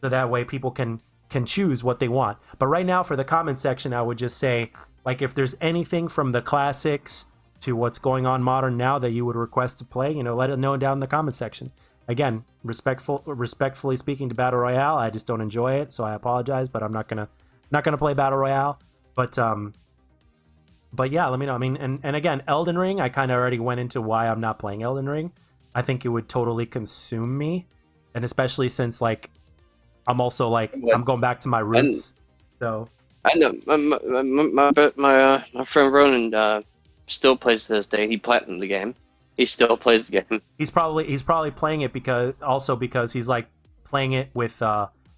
A: so that way people can choose what they want. But right now, for the comment section, I would just say, like, if there's anything from the classics to what's going on modern now that you would request to play, let it know down in the comment section. Again, respectfully speaking to Battle Royale, I just don't enjoy it, so I apologize, but I'm not gonna play Battle Royale. But yeah, let me know. I mean, and again, Elden Ring, I kind of already went into why I'm not playing Elden Ring. I think it would totally consume me, and especially since, like, I'm also like, I'm going back to my roots. So
B: I know my friend Ronan still plays to this day. He platinumed the game. He still plays the game.
A: He's probably playing it because he's like playing it with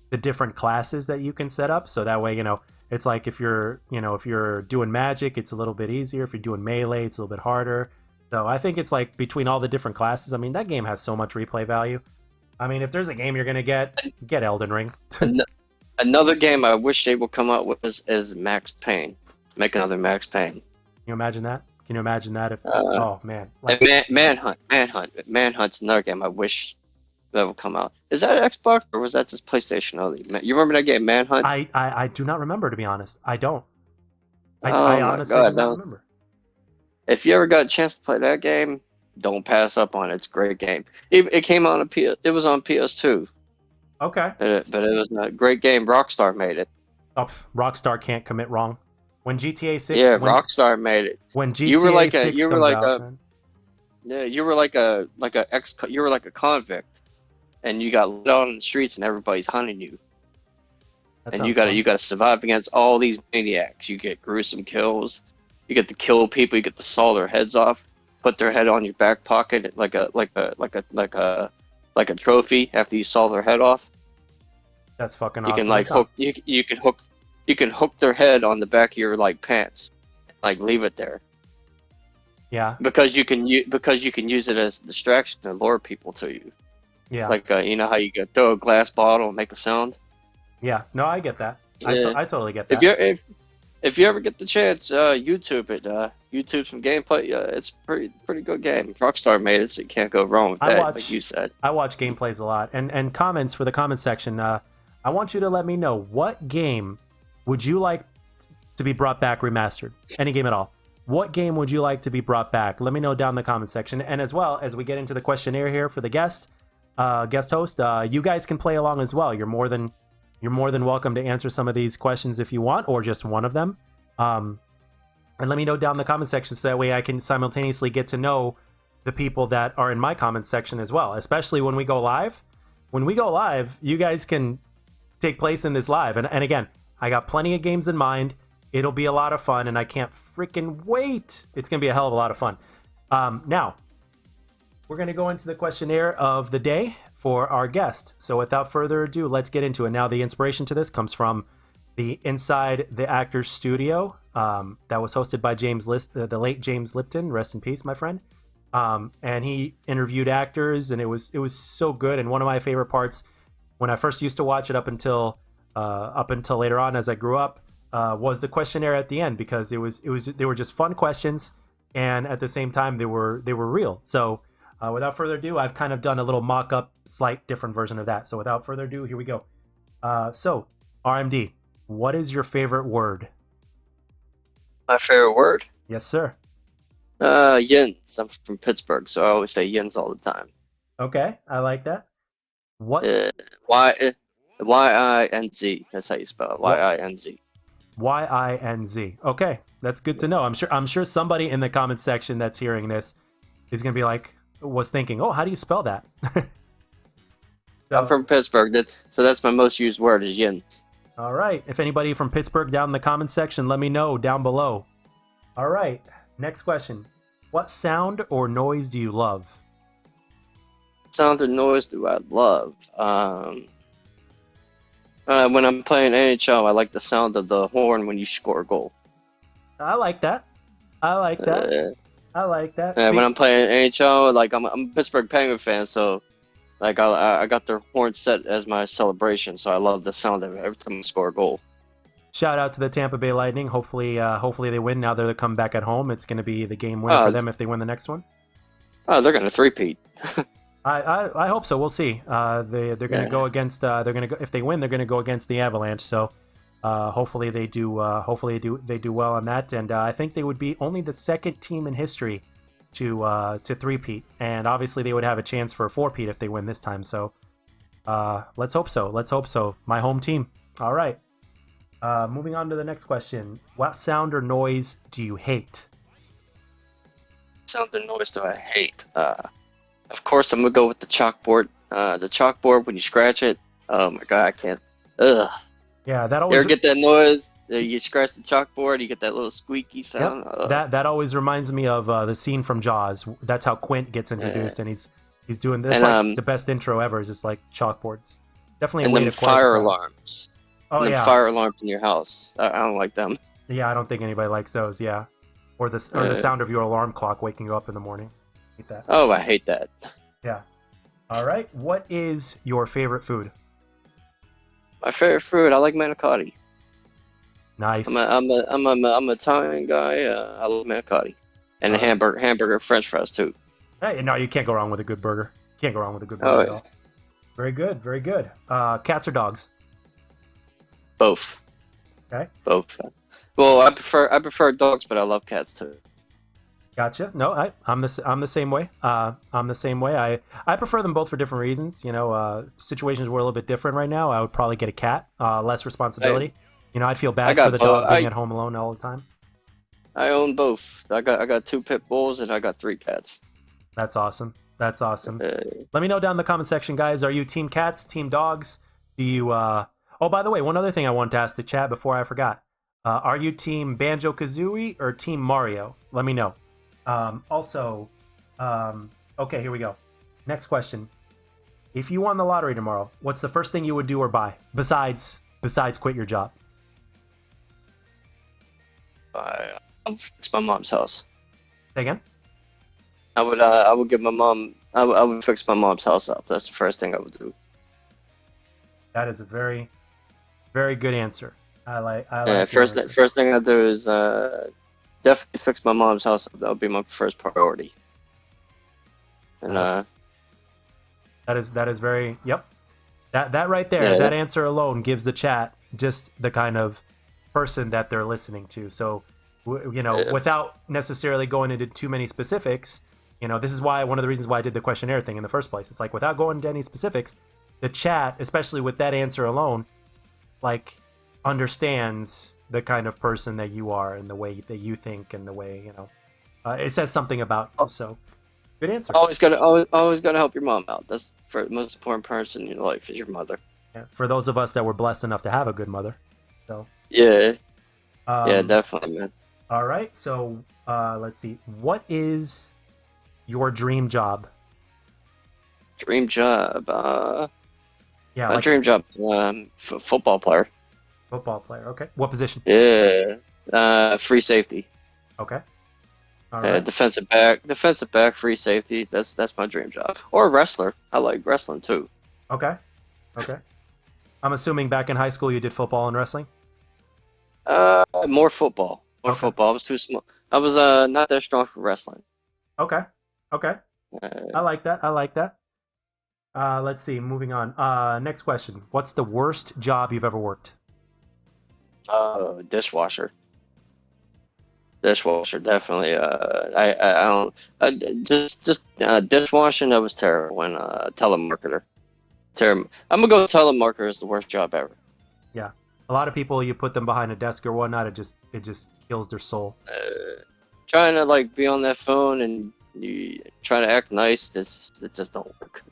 A: the different classes that you can set up. So that way, it's like if you're doing magic, it's a little bit easier. If you're doing melee, it's a little bit harder. So I think it's like between all the different classes. I mean, that game has so much replay value. I mean, if there's a game you're gonna get Elden Ring.
B: Another game I wish they would come out with is Max Payne. Make another Max Payne.
A: Can you imagine that? Can you imagine that? Oh man,
B: Manhunt's another game I wish that would come out. Is that Xbox or was that just PlayStation only? You remember that game, Manhunt?
A: I do not remember, to be honest. I don't. I
B: my
A: honestly
B: God,
A: do not remember.
B: If you ever got a chance to play that game, don't pass up on it. It's a great game. It came on It was on PS2.
A: Okay.
B: But it was a great game. Rockstar made it.
A: Oh, Rockstar can't commit wrong. When GTA 6,
B: Rockstar made it.
A: When GTA 6 comes out, man.
B: Yeah, you were like a convict, and you got let out on the streets, and everybody's hunting you. And you gotta survive against all these maniacs. You get gruesome kills. You get to kill people. You get to saw their heads off. Put their head on your back pocket like a trophy after you saw their head off.
A: That's fucking
B: awesome.
A: You
B: can hook their head on the back of your pants, leave it there.
A: Yeah.
B: Because you can use it as a distraction to lure people to you.
A: Yeah.
B: You know how you could throw a glass bottle and make a sound.
A: Yeah. No, I get that.
B: Yeah.
A: I totally get that.
B: If you ever get the chance, YouTube it. YouTube some gameplay. It's pretty good game. Rockstar made it, so you can't go wrong with that. Like you said.
A: I watch gameplays a lot, and comments for the comment section. I want you to let me know, what game would you like to be brought back remastered? Any game at all. What game would you like to be brought back? Let me know down in the comment section. And as well, as we get into the questionnaire here for the guest host, you guys can play along as well. You're more than welcome to answer some of these questions if you want, or just one of them. And let me know down in the comment section so that way I can simultaneously get to know the people that are in my comment section as well, especially when we go live. When we go live, you guys can take place in this live. And again, I got plenty of games in mind. It'll be a lot of fun, and I can't freaking wait. It's going to be a hell of a lot of fun. Now, we're going to go into the questionnaire of the day for our guest. So without further ado, let's get into it. Now, the inspiration to this comes from the Inside the Actors Studio that was hosted by the late James Lipton. Rest in peace, my friend. And he interviewed actors, and it was so good. And one of my favorite parts, when I first used to watch it up until later on as I grew up, was the questionnaire at the end, because they were just fun questions, and at the same time they were real. So without further ado, I've kind of done a little mock-up, slight different version of that. So without further ado, here we go. So RMD, what is your favorite word?
B: My favorite word?
A: Yes, sir.
B: Yins. I'm from Pittsburgh, so I always say yins all the time.
A: Okay, I like that. What?
B: Y-I-N-Z. That's how you spell it. Y-I-N-Z.
A: Y-I-N-Z. Okay, that's good to know. I'm sure somebody in the comment section that's hearing this is gonna be was thinking, oh, how do you spell that? So,
B: I'm from Pittsburgh, so that's my most used word is yins.
A: All right. If anybody from Pittsburgh down in the comment section, let me know down below. All right. Next question. What sound or noise do you love?
B: Sound or noise do I love? When I'm playing NHL, I like the sound of the horn when you score a goal.
A: I like that. I like that.
B: When I'm playing NHL, I'm a Pittsburgh Penguin fan, so I got their horn set as my celebration, so I love the sound of it every time I score a goal.
A: Shout out to the Tampa Bay Lightning. Hopefully they win. Now they're coming back at home. It's going to be the game winner for them if they win the next one.
B: Oh, they're going to three-peat.
A: I hope so. We'll see. They're going to go against. If they win, they're going to go against the Avalanche. So hopefully they do. They do well on that. And I think they would be only the second team in history to three-peat, and obviously they would have a chance for a four-peat if they win this time. So let's hope so. My home team. All right. Moving on to the next question. What sound or noise do you hate?
B: Sound or noise do I hate? Of course, I'm gonna go with the chalkboard. The chalkboard, when you scratch it, oh my god, I can't. Ugh.
A: Yeah, that always.
B: You ever get that noise? You scratch the chalkboard, you get that little squeaky sound.
A: Yep. That always reminds me of the scene from Jaws. That's how Quint gets introduced, and he's doing this. The best intro ever is just like chalkboards. definitely a
B: And
A: way
B: then
A: to quiet the
B: fire
A: crowd.
B: alarms.
A: Oh
B: And then
A: yeah,
B: fire alarms in your house. I don't like them.
A: yeah. I don't think anybody likes those. Yeah, or the
B: Uh,
A: sound of your alarm clock waking you up in the morning. Hate that.
B: oh, I hate that.
A: Yeah. All right. What is your favorite food?
B: My favorite fruit, I like manicotti.
A: Nice.
B: I'm a Italian guy. I love manicotti. And
A: All right.
B: hamburger French fries too.
A: Hey, no, you can't go wrong with a good burger. Can't go wrong with a good
B: Oh,
A: burger at
B: yeah.
A: all. Very good. Very good. Cats or dogs?
B: Both.
A: Okay.
B: Both. Well, I prefer dogs, but I love cats too.
A: Gotcha. No, I'm the same way. I'm the same way. I prefer them both for different reasons. You know, situations were a little bit different right now. I would probably get a cat, less responsibility. You know, I'd feel
B: I
A: bad
B: got
A: for the
B: both.
A: dog being at home alone all the time.
B: I own both. I got 2 pit bulls and I got 3 cats.
A: That's awesome. That's awesome.
B: Uh,
A: Let me know down in the comment section, guys. Are you team cats, team dogs? Do you? Oh, by the way, one other thing I wanted to ask the chat before I forgot. Are you team Banjo Kazooie or team Mario? Let me know. Also, okay, here we go. Next question. If you won the lottery tomorrow, what's the first thing you would do or buy besides quit your job?
B: I'll fix my mom's house.
A: Say again?
B: I would give my mom. I would fix my mom's house up. That's the first thing I would do.
A: That is a very, very good answer. I like
B: Yeah,
A: your
B: first
A: answer.
B: first thing I do is definitely fix my mom's house up. That would be my first priority. And
A: That is very yep. That right there,
B: Yeah.
A: that answer alone gives the chat just the kind of person that they're listening to. So, you know,
B: Yeah.
A: without necessarily going into too many specifics, you know, this is why one of the reasons why I did the questionnaire thing in the first place. It's like without going into any specifics, the chat, especially with that answer alone, like understands the kind of person that you are and the way that you think and the way, you know, it says something about you. So, good answer.
B: always gotta help your mom out. That's the most important person in your life is your mother.
A: Yeah, for those of us that were blessed enough to have a good mother. So,
B: Yeah,
A: um,
B: yeah, definitely, man.
A: all right. So, let's see. What is your dream job?
B: Dream job.
A: Yeah,
B: My
A: like
B: dream job. Football player.
A: football player. Okay. What position?
B: Yeah. Free safety.
A: Okay. All right.
B: Defensive back, free safety. That's my dream job. Or wrestler. I like wrestling too.
A: Okay. Okay. I'm assuming back in high school you did football and wrestling.
B: More football. More
A: Okay.
B: football. I was too small. I was not that strong for wrestling.
A: Okay. Okay.
B: Uh,
A: I like that. I like that. Let's see. Moving on. Next question. What's the worst job you've ever worked?
B: Dishwasher. Dishwasher, definitely. I don't. Just dishwashing. That was terrible. And telemarketer. Terrible. I'm gonna go telemarketer is the worst job ever.
A: Yeah. A lot of people, you put them behind a desk or whatnot, it just kills their soul.
B: Trying to like be on that phone and you trying to act nice. It just don't work.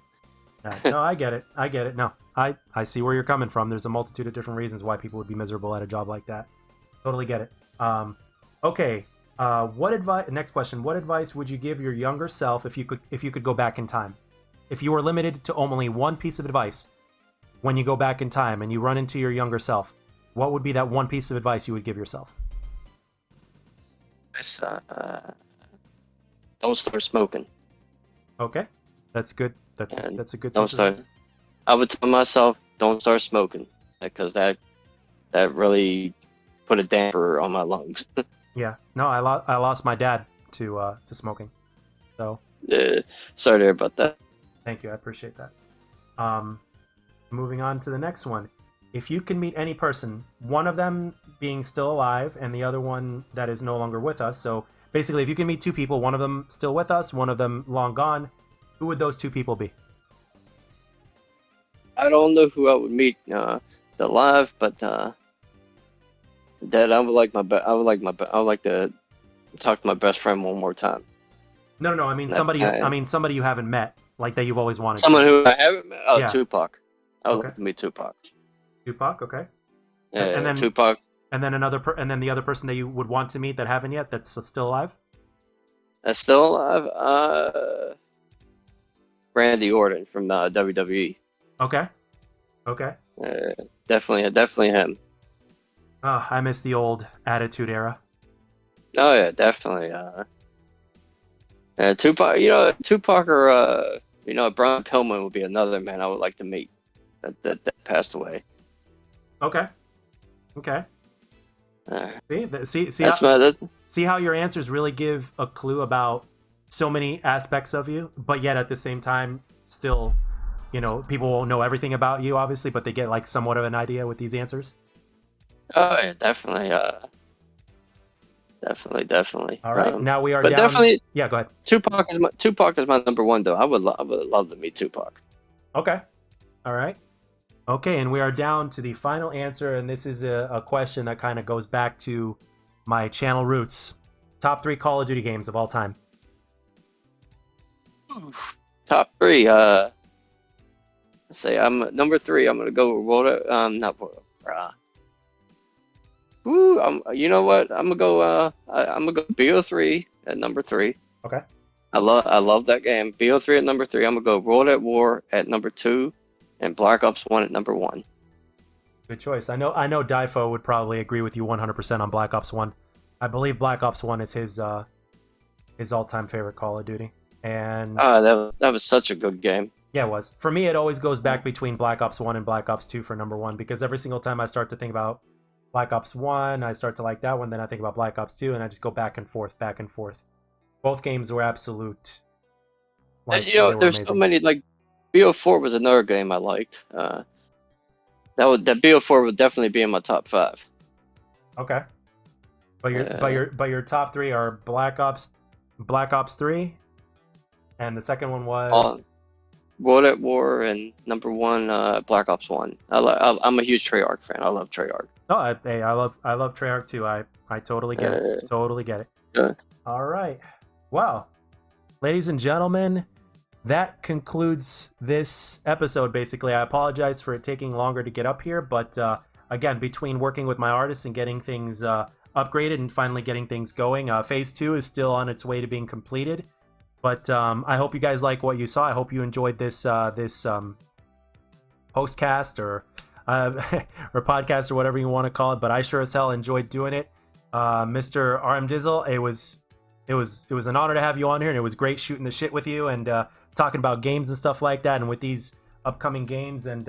A: Yeah, no, I get it. I get it. No, I see where you're coming from. There's a multitude of different reasons why people would be miserable at a job like that. Totally get it. Okay. What advice? Next question. What advice would you give your younger self if you could go back in time? If you were limited to only one piece of advice when you go back in time and you run into your younger self, what would be that one piece of advice you would give yourself?
B: Don't start smoking.
A: Okay, that's good. That's
B: And
A: a good.
B: Don't
A: piece of
B: start.
A: advice.
B: I would tell myself, don't start smoking, because that really put a damper on my lungs.
A: Yeah. No, I lost my dad to smoking. So
B: Sorry to hear about that.
A: thank you. I appreciate that. Moving on to the next one. If you can meet any person, one of them being still alive and the other one that is no longer with us. So basically, if you can meet 2 people, one of them still with us, one of them long gone, who would those 2 people be?
B: I don't know who I would meet alive, but Dad, I would like to talk to my best friend one more time.
A: No. I mean
B: That-
A: somebody.
B: I-
A: I mean somebody you haven't met, like that you've always wanted.
B: Someone who I haven't met. Oh,
A: Yeah.
B: Tupac. I would
A: Okay.
B: like to meet Tupac.
A: Tupac. Okay.
B: Yeah,
A: And then-
B: Tupac.
A: And then and then the other person that you would want to meet that haven't yet, that's still alive.
B: That's still alive. Randy Orton from WWE.
A: Okay. Okay.
B: Definitely him.
A: Oh, I miss the old Attitude Era.
B: Oh yeah, definitely. Tupac. Tupac or Brian Pillman would be another man I would like to meet. That passed away.
A: Okay. Okay.
B: Uh,
A: See,
B: that's my that's,
A: see how your answers really give a clue about so many aspects of you, but yet at the same time, still, people won't know everything about you, obviously, but they get like somewhat of an idea with these answers.
B: oh yeah, definitely. Definitely.
A: All right, now we are
B: But
A: down.
B: definitely,
A: Yeah, go ahead.
B: Tupac is my number one though. I would love to meet Tupac.
A: Okay. All right. Okay, and we are down to the final answer, and this is a question that kind of goes back to my channel roots. Top 3 Call of Duty games of all time.
B: Top three. Let's say I'm number three. I'm gonna go with not World. You know what? I'm gonna go. I'm gonna go BO3 at number three.
A: Okay.
B: I love that game. BO3 at number three. I'm gonna go World at War at number two, and Black Ops 1 at number one.
A: Good choice. I know Difo would probably agree with you 100% on Black Ops 1. I believe Black Ops 1 is his all-time favorite Call of Duty. And
B: that was such a good game.
A: Yeah, it was. For me, it always goes back between Black Ops 1 and Black Ops 2 for number 1, because every single time I start to think about Black Ops 1, I start to like that one, then I think about Black Ops 2, and I just go back and forth, back and forth. Both games were absolute.
B: There's so many, like, BO4 was another game I liked. That BO4 would definitely be in my top 5.
A: Okay. But your top 3 are Black Ops 3, and the second one was
B: World at War, and number 1 Black Ops 1. I'm a huge Treyarch fan. I love Treyarch.
A: Oh, I love Treyarch too. I totally get it. Totally get it. All right. Well, ladies and gentlemen, that concludes this episode. Basically, I apologize for it taking longer to get up here, but again, between working with my artists and getting things upgraded and finally getting things going, Phase 2 is still on its way to being completed. But I hope you guys like what you saw. I hope you enjoyed this postcast or podcast or whatever you want to call it. But I sure as hell enjoyed doing it. Mr. RMDizzle, it was an honor to have you on here, and it was great shooting the shit with you and talking about games and stuff like that, and with these upcoming games. And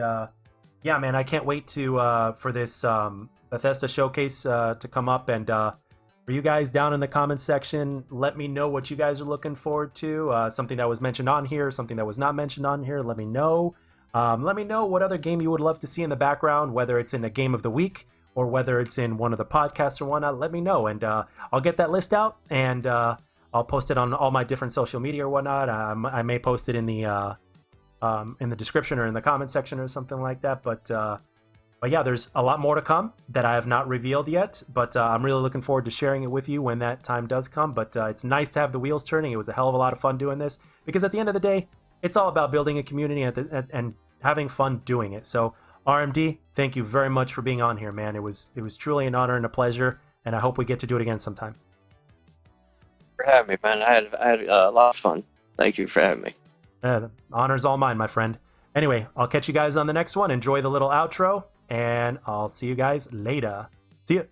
A: yeah, man, I can't wait for this Bethesda showcase to come up. And for you guys down in the comments section, let me know what you guys are looking forward to. Something that was mentioned on here, something that was not mentioned on here. Let me know. Let me know what other game you would love to see in the background, whether it's in a game of the week or whether it's in one of the podcasts or whatnot. Let me know, and I'll get that list out, and I'll post it on all my different social media or whatnot. I may post it in the description or in the comment section or something like that. But yeah, there's a lot more to come that I have not revealed yet. But I'm really looking forward to sharing it with you when that time does come. But it's nice to have the wheels turning. It was a hell of a lot of fun doing this, because at the end of the day, it's all about building a community and having fun doing it. So RMD, thank you very much for being on here, man. It was truly an honor and a pleasure, and I hope we get to do it again sometime.
B: For having me, man. I had a lot of fun. Thank you for having me.
A: The honor's all mine, my friend. Anyway, I'll catch you guys on the next one. Enjoy the little outro, and I'll see you guys later. See ya.